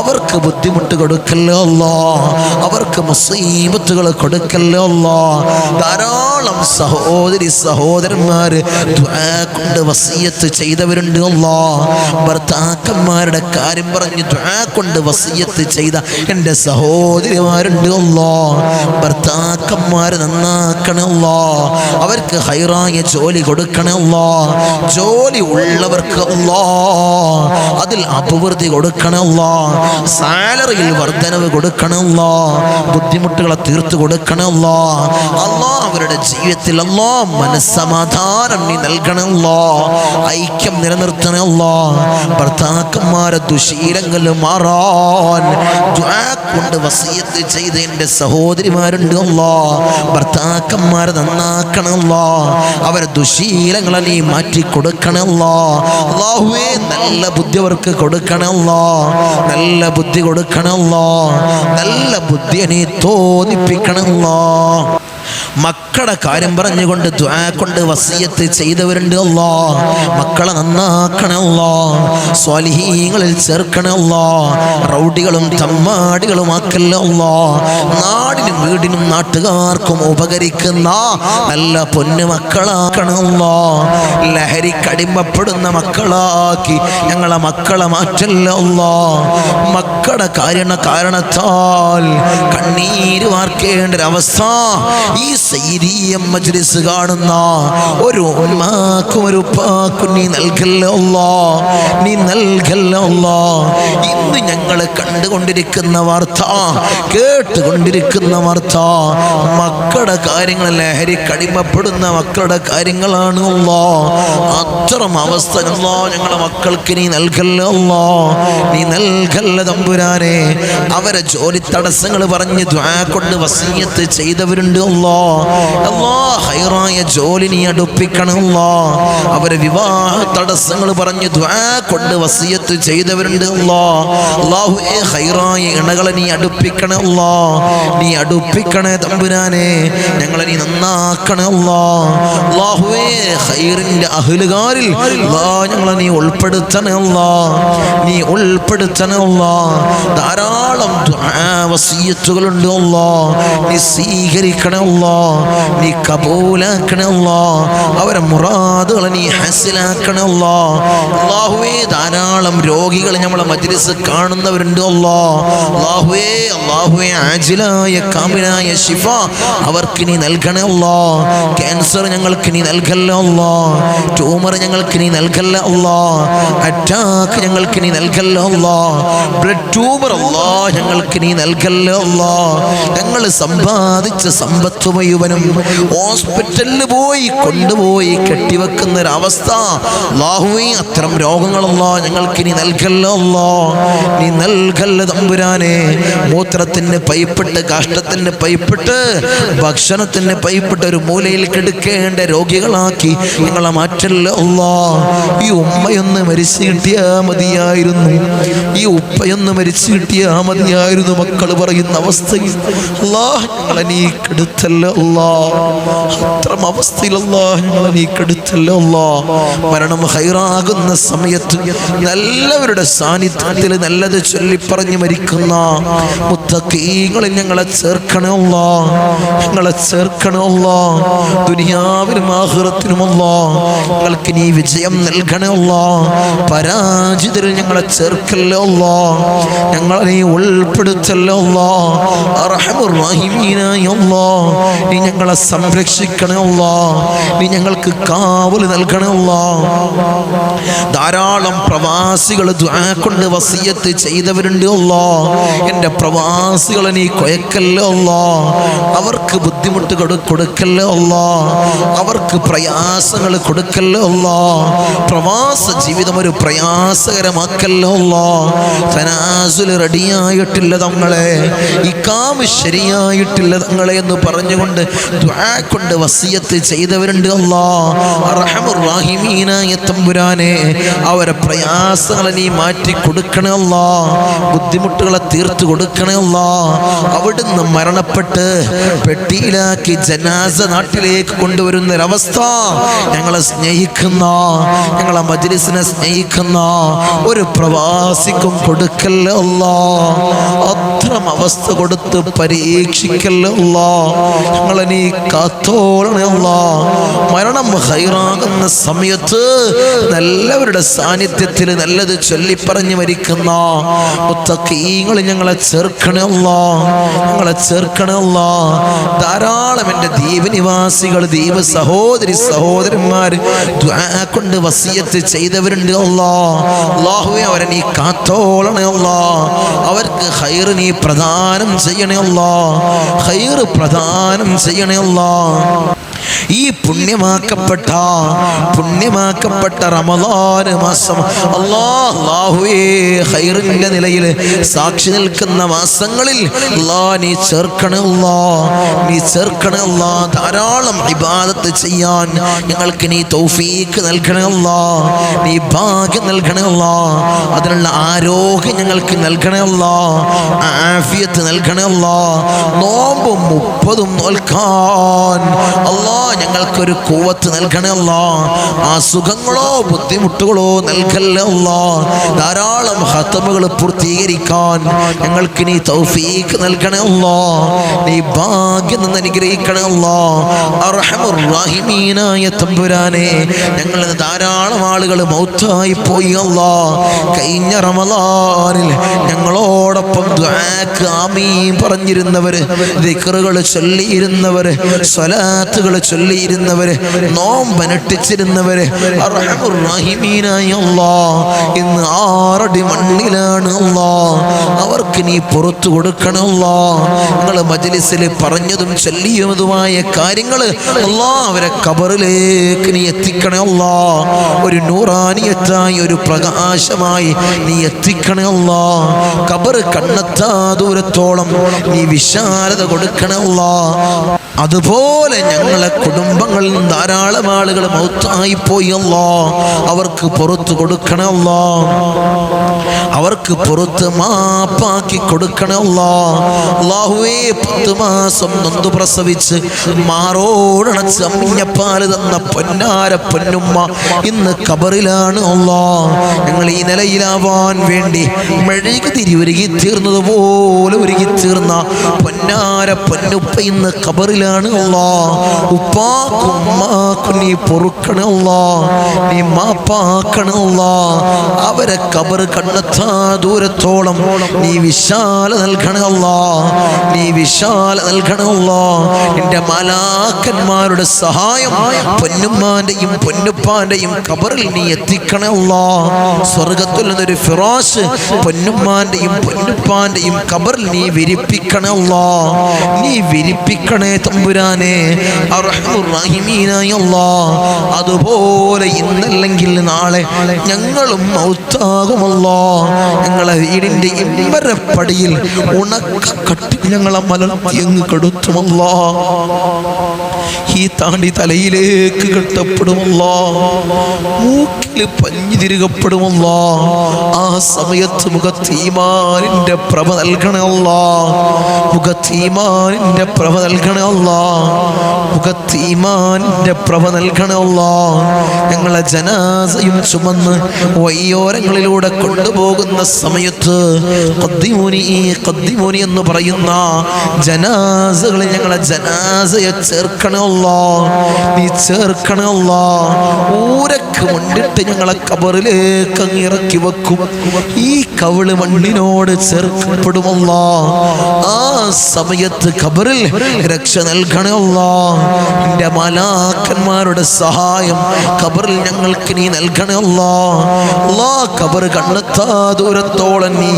അവർക്ക് ബുദ്ധിമുട്ട് കൊടുക്കല്ല അല്ലാഹ്, അവർക്ക് മുസീബത്തുകൾ കൊടുക്കല്ല അല്ലാഹ്. ധാരാളം സഹോദരി സഹോദരന്മാര് ദുആ കൊണ്ട് വസിയ്യത്ത് ചെയ്തവരുണ്ട് അല്ലാഹ്. ഭർത്താക്കന്മാരുടെ കാര്യം പറഞ്ഞ് ദുആ കൊണ്ട് വസിയ്യത്ത് ചെയ്ത എൻ്റെ സഹോദരിമാരുണ്ട് അല്ലാഹ്. ഭർത്താക്കന്മാർ നന്നാക്കണേ അല്ലാഹ്, അവർക്ക് ഹൈറായ ജോലി കൊടുക്കണേ അല്ലാഹ്. ജോലി ഉള്ളവർക്ക് അല്ലാഹ് അതിൽ അഭിവൃദ്ധി കൊടുക്കണേ അല്ലാഹ്. സാലറിയിൽ വർധനവ് കൊടുക്കണേ അല്ലാഹ്. ബുദ്ധിമുട്ടുകളെ തീർത്തു കൊടുക്കണേ അല്ലാഹ്. അല്ലാഹ് അവരുടെ ജീവിതത്തിൽ അല്ലാഹ് മനസ്സമാധാനം നീ നൽകണേ അല്ലാഹ്, ഐക്യം നിലനിർത്തണേ അല്ലാഹ്. ഭർത്താക്കന്മാരെ ദുശീലങ്ങൾ മാറാൻ ദുആ കൊണ്ട് വസിയ്യത്ത് ചെയ്ത എൻ്റെ സഹോദരിമാരുണ്ട് അല്ലാഹ്. ഭർത്താക്കന്മാരെ നന്നാക്കണേ അല്ലാഹ്, അവരെ ദുശീലങ്ങളെ നീ മാറ്റി കൊടുക്കണേ അല്ലാഹ്. അല്ലാഹുവേ നല്ല ബുദ്ധി അവർക്ക് കൊടുക്കണേ അല്ലാഹ്, നല്ല ബുദ്ധി കൊടുക്കണേ അല്ലാഹ്, നല്ല ബുദ്ധിയെ നീ തോന്നിപ്പിക്കണേ അല്ലാഹ്. മക്കളുടെ കാര്യം പറഞ്ഞുകൊണ്ട് ദുആ കൊണ്ട് വസിയ്യത്ത് ചെയ്തവരുണ്ട് അല്ലാഹ്. മക്കളെ നന്നാക്കണേ അല്ലാഹ്, സ്വാലിഹീങ്ങളിൽ ചേർക്കണേ അല്ലാഹ്. റൗഡികളും തമ്മാടികളും ആക്കല്ലേ അല്ലാഹ്. നാടിനും വീടിനും നാട്ടുകാർക്കും ഉപകരിക്കുന്ന നല്ല പൊന്നു മക്കളാക്കണേ അല്ലാഹ്. ലഹരിക്കടിമപ്പെടുന്ന മക്കളാക്കി ഞങ്ങളെ മക്കളെ മാറ്റല്ലേ അല്ലാഹ്. മക്കളുടെ കാരണത്താൽ കണ്ണീര് വാർക്കേണ്ട ഒരവസ്ഥ ഈ സയ്യിദിയ മജ്ലിസ് കാണുന്ന ഒരു ഉമ്മാക്കും ഒരു ഉപ്പാക്കും നീ നൽകല്ലേ അല്ലാഹ്, നീ നൽകല്ലേ അല്ലാഹ്. ഇന്ന് ഞങ്ങൾ കണ്ടുകൊണ്ടിരിക്കുന്ന വാർത്ത, കേട്ടുകൊണ്ടിരിക്കുന്ന വാർത്ത, മക്കളുടെ കാര്യങ്ങൾ, ലഹരിക്ക് അടിമപ്പെടുന്ന മക്കളുടെ കാര്യങ്ങളാണ് അല്ലാഹ്. അത്തരം അവസ്ഥ അല്ലാഹ് ഞങ്ങളെ മക്കൾക്ക് നീ നൽകല്ലേ അല്ലാഹ്, നീ നൽകല്ലേ തമ്പുരാനെ. അവരെ ജോലി തടസ്സങ്ങൾ പറഞ്ഞ് ദുആ കൊണ്ട് വസിയത്ത് ചെയ്തവരുണ്ട് അല്ലാഹ്. അല്ലാഹ് ഹൈറായ ജോലി നീ അടുപ്പിക്കണം അല്ലാഹ്. അവരെ വിവാഹ തടസ്സങ്ങൾ പറഞ്ഞ് ദുആ കൊണ്ട് വസിയത്ത് ചെയ്തവരുണ്ട് അല്ലാഹ്. അല്ലാഹുവേ ഹൈറായ ഇണകളെ നീ അടുപ്പിക്കണം അല്ലാഹ്, നീ അടുപ്പിക്കണേ തമ്പുരാനെ. ഞങ്ങളെ നീ നന്നാക്കണേ അല്ലാഹ്. അല്ലാഹുവേ ഹൈറിന്റെ അഹ്ലുകാരിൽ അല്ലാഹ് ഞങ്ങളെ നീ ഉൾപ്പെടുത്തണേ അല്ലാഹ്, നീ ഉൾപ്പെടുത്തണേ അല്ലാഹ്. ധാരാളം ദുആ വസിയത്തുകളുണ്ട് അല്ലാഹ്, നീ സ്വീകരിക്കണേ അല്ലാഹ്, നീ കബൂലാക്കണേ അല്ലാഹ്. അവരെ മുറാദുകളെ നീ ഹസിലാക്കണേ അല്ലാഹ്. അല്ലാഹുവേ ധാരാളം രോഗികൾ നമ്മളെ മജ്ലിസ് കാണുന്നവരുണ്ട് അല്ലാഹ്. അല്ലാഹുവേ അല്ലാഹുവേ ആജിലായ കാമിലായ ശിഫ അവർക്ക് നീ നൽകണേ അല്ലാഹ്. ക്യാൻസർ ഞങ്ങൾക്ക് നീ നൽകല്ലേ അല്ലാഹ്, ട്യൂമർ ഞങ്ങൾക്ക് നീ നൽകല്ലേ അല്ലാഹ്, അറ്റാക്ക് ഞങ്ങൾക്ക് നീ നൽകല്ലേ അല്ലാഹ്, ബ്ലഡ് ട്യൂമർ അല്ലാഹ് ഞങ്ങൾക്ക് നീ നൽകല്ലേ അല്ലാഹ്. ഞങ്ങൾ സമ്പാദിച്ച സമ്പത്ത് മുഴുവനും ഹോസ്പിറ്റലിൽ പോയി കൊണ്ടുപോയി കെട്ടിവെക്കുന്ന ഒരവസ്ഥ അല്ലാഹുവേ, അത്തരം രോഗങ്ങളല്ലാഹ് ഞങ്ങൾക്ക് നീ നൽകല്ലേ അല്ലാഹ്, നീ നൽകല്ലേ തമ്പുരാനെ. മൂത്രത്തിന് പൈപ്പിട്ട്, കാഷ്ടത്തിന് പൈപ്പിട്ട്, ഭക്ഷണത്തിന് പൈപ്പിട്ട് ഒരു മൂലയിൽ കിടക്കേണ്ട രോഗികളാക്കി ഞങ്ങളെ മാറ്റല്ലേ അല്ലാഹ്. ഈ ഉമ്മയൊന്ന് മരിച്ചു കിട്ടിയാ മതിയായിരുന്നു, ഈ ഉപ്പയൊന്ന് മരിച്ചു കിട്ടിയാ മതിയായിരുന്നു മക്കൾ പറയുന്ന അവസ്ഥയിൽ അല്ലാഹ് ഞങ്ങളെ നീ കെടുത്തല്ലേ അല്ലാഹ്. അത്തരം അവസ്ഥയിൽ അല്ലാഹ് ഞങ്ങളെ നീ കെടുത്തല്ലേ അല്ലാഹ്. മരണം ഹൈറാകുന്ന സമയത്ത് നല്ലവരുടെ സാന്നിധ്യത്തിൽ നല്ലത് ചൊല്ലിപ്പറഞ്ഞ് മരിക്കുന്ന മുത്തഖീങ്ങളിൽ ഞങ്ങളെ ചേർക്കണേ അല്ലാഹ്, ഞങ്ങളെ ചേർക്കണേ അല്ലാഹ്. ദുനിയാവിലും ആഖിറത്തിലും അല്ലാഹ് ഞങ്ങൾക്ക് നീ വിജയം നൽകണേ അല്ലാഹ്. പരാജിതരിൽ ഞങ്ങളെ ചേർക്കല്ലേ അല്ലാഹ്, ഞങ്ങളെ നീ ഉൾപ്പെടുത്തല്ലേ അല്ലാഹ്. അർഹമുർ റഹീമീനായ അല്ലാഹ് നീ ഞങ്ങളെ സംരക്ഷിക്കണേ അല്ലാഹ്, നീ ഞങ്ങൾക്ക് കാവൽ നൽകണേ അല്ലാഹ്. ധാരാളം പ്രവാസികൾ ദുആ കൊണ്ട് വസിയത്ത് ചെയ്തവരുണ്ട് അല്ലാഹ്. എൻ്റെ പ്രവാസികളെ നീ കൊയക്കല്ലേ അല്ലാഹ്, അവർക്ക് ബുദ്ധിമുട്ട് കൊടുക്കല്ലേ അല്ലാഹ്, അവർക്ക് പ്രയാസങ്ങൾ കൊടുക്കല്ലേ അല്ലാഹ്. പ്രവാസ ജീവിതം ഒരു പ്രയാസകരമാക്കല്ലേ അല്ലാഹ്. തനാസുൽ റെഡിയായിട്ടില്ല തങ്ങളെ, ഇഖാമ ശരിയായിട്ടില്ല തങ്ങളെ എന്ന് പറഞ്ഞുകൊണ്ട് ദുആ കൊണ്ട് വസിയത്ത് ചെയ്തവരുണ്ട് അല്ലാഹ്. അർഹമുർ റഹീമീനായ തമ്പുരാനെ, അവരെ പ്രയാസങ്ങളെ നീ മാറ്റി കൊടുക്കണേ അല്ലാഹ്, ബുദ്ധിമുട്ടുകളെ തീർത്തു കൊടുക്കണേ അല്ലാഹ്. അവിടുന്ന് മരണപ്പെട്ട് പെട്ടിയിലാക്കി ജനാസ നാട്ടിലേക്ക് കൊണ്ടുവരുന്ന ഒരവസ്ഥ ഞങ്ങളെ സ്നേഹിക്കുന്ന, ഞങ്ങളെ മജ്ലിസിനെ സ്നേഹിക്കുന്ന ഒരു പ്രവാസിക്കും കൊടുക്കല്ലേ അല്ലാഹ്. അത്തരം അവസ്ഥ കൊടുത്ത് പരീക്ഷിക്കല്ലേ അല്ലാഹ്. ഞങ്ങളെ നീ കാത്തോളണേ അല്ലാഹ്. മരണം ഹൈറാകുന്ന സമയത്ത് നല്ലവരുടെ സാന്നിധ്യത്തിൽ നല്ലത് ചൊല്ലിപ്പറഞ്ഞ് മരിക്കുന്ന മുത്തഖീങ്ങൾ ഞങ്ങളെ ചേർക്കണേ അല്ലാഹ്, ഞങ്ങളെ ചേർക്കണേ അല്ലാഹ്. ധാരാളം എൻ്റെ ദ്വീപ് നിവാസികൾ, ദ്വീപ് സഹോദരി സഹോദരന്മാർ ദുആ കൊണ്ട് വസിയത്ത് ചെയ്തവരുണ്ട് അല്ലാഹ്. അല്ലാഹുവേ അവരെ നീ കാത്തോളണേ അല്ലാഹ്, അവർക്ക് ഖൈർ നീ പ്രദാനം ചെയ്യണേ അല്ലാഹ്, ഖൈർ പ്രദാനം ചെയ്യണേ അല്ലാഹ്. ഈ പുണ്യമാക്കപ്പെട്ട റമളാൻ മാസം അല്ലാഹുവേ ഖൈറിന്റെ നിലയിൽ സാക്ഷി നിൽക്കുന്ന മാസങ്ങളിൽ അല്ലാഹ് നീ ചേർക്കണേ അല്ലാഹ്, നീ ചേർക്കണേ അല്ലാഹ്. ധാരാളം ഇബാദത്ത് ചെയ്യാൻ ഞങ്ങൾക്ക് നീ തൗഫീഖ് നൽകണേ അല്ലാഹ്, നീ ഭാഗ്യം നൽകണേ അല്ലാഹ്. അതിനുള്ള ആരോഗ്യം ഞങ്ങൾക്ക് നൽകണേ അല്ലാഹ്, ആഫിയത്ത് നൽകണേ അല്ലാഹ്. നോമ്പും 30 നോൽക്കാൻ അല്ലാഹ് ഞങ്ങൾക്കൊരു കൂവത്ത് നൽകണേ അല്ലാ. അസുഖങ്ങളോ ബുദ്ധിമുട്ടുകളോ നൽകല്ലേ അല്ലാ. ധാരാളം ഖത്മുകൾ പൂർത്തീകരിക്കാൻ ഞങ്ങൾക്ക് നീ തൗഫീഖ് നൽകണേ അല്ലാ. നീ ഭാഗ്യം നിന്ന് അനുഗ്രഹിക്കണേ അല്ലാ. അർഹമുർ റഹീമീനായ തമ്പുരാനെ, ഞങ്ങൾ ധാരാളം ആളുകൾ മൗത്തായി പോയി അല്ലാ. കഴിഞ്ഞ റമളാനിൽ ഞങ്ങളോടൊപ്പം ദുആക്ക് ആമീൻ പറഞ്ഞിരുന്നവര്, ദിക്റുകൾ ചൊല്ലിയിരുന്നവര്, സ്വലാത്തുകൾ ചൊല്ലിയിരുന്നവര്, നോമ്പനുഷ്ഠിച്ചിരുന്നവര്, അർഹമുർ റഹീമീനായ അല്ലാ ഇന്ന് 6 അടി മണ്ണിലാണ് അല്ലാ. അവർക്ക് നീ പുറത്തു കൊടുക്കണം അല്ലാ. നിങ്ങൾ മജ്ലിസിൽ പറഞ്ഞതും ചൊല്ലിയതുമായ കാര്യങ്ങൾ അല്ലാ അവരെ ഖബറിലേക്ക് നീ എത്തിക്കണേ അല്ലാ. ഒരു നൂറാനിയത്തായി, ഒരു പ്രകാശമായി നീ എത്തിക്കണേ അല്ലാ. ഖബർ കണ്ണെത്താ ദൂരത്തോളം നീ വിശാലത കൊടുക്കണേ അല്ലാ. അതുപോലെ ഞങ്ങളെ കുടുംബങ്ങളിൽ ധാരാളം ആളുകൾ മൗത്തായി പോയി അല്ലാ. അവർക്ക് പുറത്തു കൊടുക്കണേ അല്ലാ. അവർക്ക് പുറത്ത് മാപ്പാക്കി കൊടുക്കണേ അല്ലാ. അല്ലാഹുവേ, 10 മാസം നൊന്തു പ്രസവിച്ച് മാറോടണച്ച് അമ്മിഞ്ഞപ്പാല് തന്ന പൊന്നാര പൊന്നുമ്മ ഇന്ന് ഖബറിലാണ് അല്ലാ. ഞങ്ങൾ ഈ നിലയിലാവാൻ വേണ്ടി മെഴുകുതിരി ഒരുങ്ങി തീർന്നതുപോലെ ഒരുങ്ങി തീർന്ന പൊന്നാര പൊന്നുപ്പ ഇന്ന് ഖബറിലാണ് അല്ലാ. ഉപ്പാക്കും ഉമ്മാക്കും നീ പൊറുക്കണേ അല്ലാ. നീ മാപ്പാക്കണേ അല്ലാ. അവരെ ഖബർ കണ്ണെത്താ ദൂരത്തോളം നീ വിശാല നൽകണേ അല്ലാ. നീ വിശാല നൽകണേ അല്ലാ. നിന്റെ മലാക്കന്മാരുടെ സഹായം പൊന്നുമ്മാന്റെയും പൊന്നുപ്പാന്റെയും ഖബറിൽ നീ എത്തിക്കണേ അല്ലാ. സ്വർഗത്തിൽ നിന്നൊരു ഫിറാശ് പൊന്നുമ്മാന്റെയും പൊന്നുപ്പാന്റെയും ഖബറിൽ നീ വിരിപ്പിക്കണേ അല്ലാ. നീ വിരിപ്പിക്കണേ തമ്പുരാനെ, അർഹമുർ റഹീമീനായ അല്ലാ. അതുപോലെ ഇന്നല്ലെങ്കിൽ നാളെ ഞങ്ങളും മൗത്താകുമല്ലോ. ഞങ്ങളെ വീടിന്റെ ഇമ്പരപ്പടിയിൽ ഉണക്കട്ടി ഞങ്ങളെ മലർത്തിയങ്ങ് കെടുത്തുമല്ലോ. ഈ താണ്ടി തലയിലേക്ക് കെട്ടപ്പെടുമല്ലോ. മൂക്കിൽ പഞ്ഞി തിരുകപ്പെടുമല്ലോ. ആ സമയത്ത് മുഖത്തീമാനിന്റെ പ്രഭ നൽകണമല്ലോ. മുഖത്തീമാനിന്റെ പ്രഭ നൽകണമല്ലോ. മുഖത്തീമാനിന്റെ പ്രഭ നൽകണമല്ലോ. ഞങ്ങളെ ജനാസയും ചുമന്ന് വയ്യോരങ്ങളിലൂടെ കൊണ്ടുപോകുന്ന സമയത്ത് ഖദ്ദിമൂനി എന്ന് പറയുന്ന ജനാസകളെ ഞങ്ങളെ ജനാസയെ ചേർക്കണമല്ലോ. നീ ചേർക്കണമല്ലോ. ഊരക്ക് മുന്നിട്ട് ഞങ്ങളെ ഖബറിലേക്ക് അങ്ങ് ഇറക്കി വെക്കും. ഈ കവിള് മണ്ണിനോട് ചേർക്കപ്പെടുമല്ലോ. ആ സമയത്ത് ഖബറിൽ രക്ഷ നൽകണമല്ലോ. നിന്റെ മലാക്കന്മാരുടെ സഹായം ഖബറിൽ ഞങ്ങൾക്ക് നീ നൽകണമല്ലോ. അല്ലാ, ഖബർ കണ്ണെത്താ ദൂരത്തോളം നീ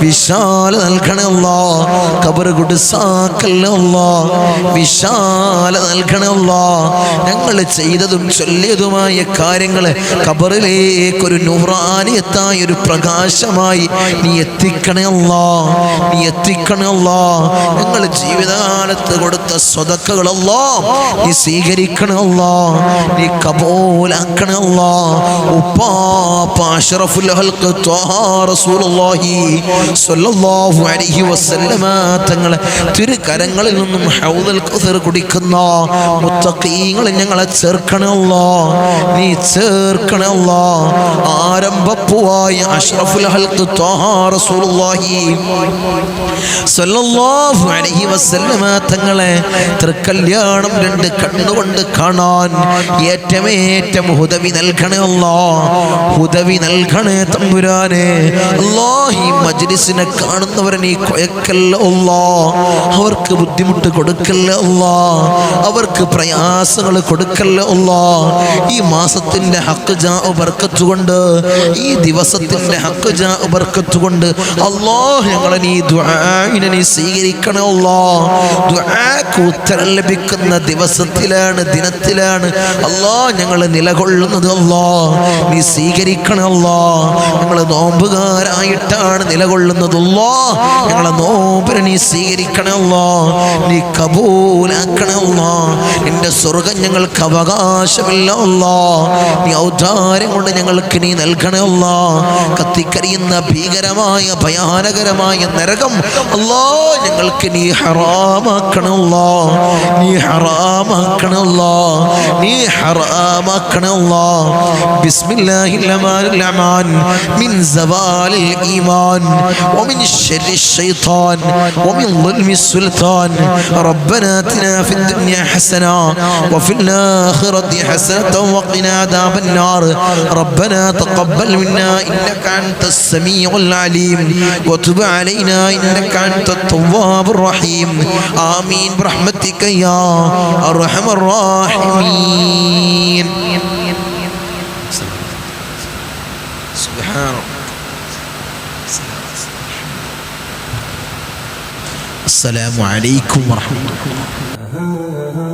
വിശാല നൽകണമല്ലോ. ഖബർ കുടുസാക്കല്ലോ. വിശാല നൽകണമല്ലോ. ഞങ്ങൾ ചെയ്തതും ചൊല്ലിയതുമായ കാര്യങ്ങൾ ഖബറിലേക്കൊരു നൂറാനിയത്തായ ഒരു പ്രകാശമായി നീ എത്തിക്കണമല്ലോ. നീ എത്തിക്കണമല്ലോ. ഞങ്ങൾ ജീവിതകാലത്ത് കൊടുത്ത സ്വതക്കകളല്ലോ നീ സ്വീകരിക്കണമല്ലോ. നീ കബൂലാക്കണമല്ലോ. ഉപ്പാപ്പ അഷ്റഫുൽ ഖൽഖ് ത്വാഹ റസൂലുള്ളാഹി സ്വല്ലല്ലാഹു അലൈഹി വസല്ലമ തങ്ങളെ തിരുകരങ്ങളിൽ നിന്നും ഹൗദുൽ കൗസർ കുടിക്കുന്ന മുത്തഖീങ്ങളെ ഞങ്ങളെ ചേർക്കണമല്ലോ. നീ ചേർക്കണമല്ലോ. ആരംഭപ്പൂവായ അഷ്റഫുൽ ഖൽഖ് ത്വാഹ റസൂലുള്ളാഹി സ്വല്ലല്ലാഹു അലൈഹി വസല്ലമ തങ്ങളെ തൃക്കല്യാണം 2 കണ്ണുകൊണ്ട് കാണാൻ ഏറ്റമേറ്റം ഹുദവി നൽകണേ അല്ലാ. ഹുദവി നൽകണേ തമ്പുരാനെ. അല്ലാഹ്, ഈ മജ്ലിസിനെ കാണുന്നവരെ നീ കൊയക്കല്ല അല്ലാ. അവർക്ക് ബുദ്ധിമുട്ട് കൊടുക്കല്ല അല്ലാ. അവർക്ക് പ്രയാസങ്ങൾ കൊടുക്കല്ല അല്ലാ. ഈ മാസത്തിന്റെ ഹക്ക് ജാ ബർക്കത്ത് കൊണ്ട്, ഈ ദിവസത്തിന്റെ ഹക്ക് ജാ ബർക്കത്ത് കൊണ്ട് അല്ലാഹ് ഞങ്ങളെ നീ ദുആഇനെ നീ സ്വീകരിക്കണേ അല്ലാ. ദുആക്ക് ഉത്തരം ലഭിക്കുന്ന ദിവസത്തിലാണ്, ദിനത്തിലാണ് അല്ലാഹ് ഞങ്ങൾ നിലകൊള്ളുന്നത്. അല്ലാഹ് നീ സ്വീകരിക്കണേ അല്ലാ. ഞങ്ങൾ നോമ്പുകാരായിട്ടാണ് നിലകൊള്ളുന്നത്. അല്ലാഹ് ഞങ്ങളെ നോമ്പിനെ നീ സ്വീകരിക്കണേ അല്ലാഹ്. നീ കബൂലാക്കണേ അല്ലാഹ്. നിന്റെ സ്വർഗ്ഗം ഞങ്ങൾക്ക് അവകാശമില്ല അല്ലാഹ്. നീ ഔദാര്യം കൊണ്ട് ഞങ്ങൾക്ക് നീ നൽകണേ അല്ലാഹ്. കത്തിക്കരിയുന്ന ഭീകരമായ ഭയാനകരമായ നരകം അല്ലാഹ് ഞങ്ങൾക്ക് നീ ഹറാമാക്കണേ അല്ലാഹ്. നീ ഹറാമാക്കണേ അല്ലാഹ്, നീ ഹറാമാക്കണേ അല്ലാഹ്. ബിസ്മില്ലാഹിർ റഹ്മാനിർ റഹീം. മിൻ സവാലിൽ ഈമാൻ വമിൻ ശർരി ശൈത്താൻ വമിൻ ളുൽമിസ് സുൽത്താൻ. റബ്ബനാ ആതിനാ ഫിദ് ദുനിയാ ഹസന വഫിൽ ആഖിറതി ഹസനതൻ വഖിനാ അദാബൻ നാർ. റബ്ബനാ തഖബ്ബൽ മിന്നാ ഇന്നക അൻതസ് സമീഉൽ അലീം വതുബ് അലൈനാ ഇന്നക അൻതത് തവ്വാബുർ റഹീം. ആമീൻ ബിറഹ്മതിക യാ അർഹമർ റഹീമീൻ. അസ്സലാമു അലൈക്കും വറഹ്മത്തുള്ളാഹി.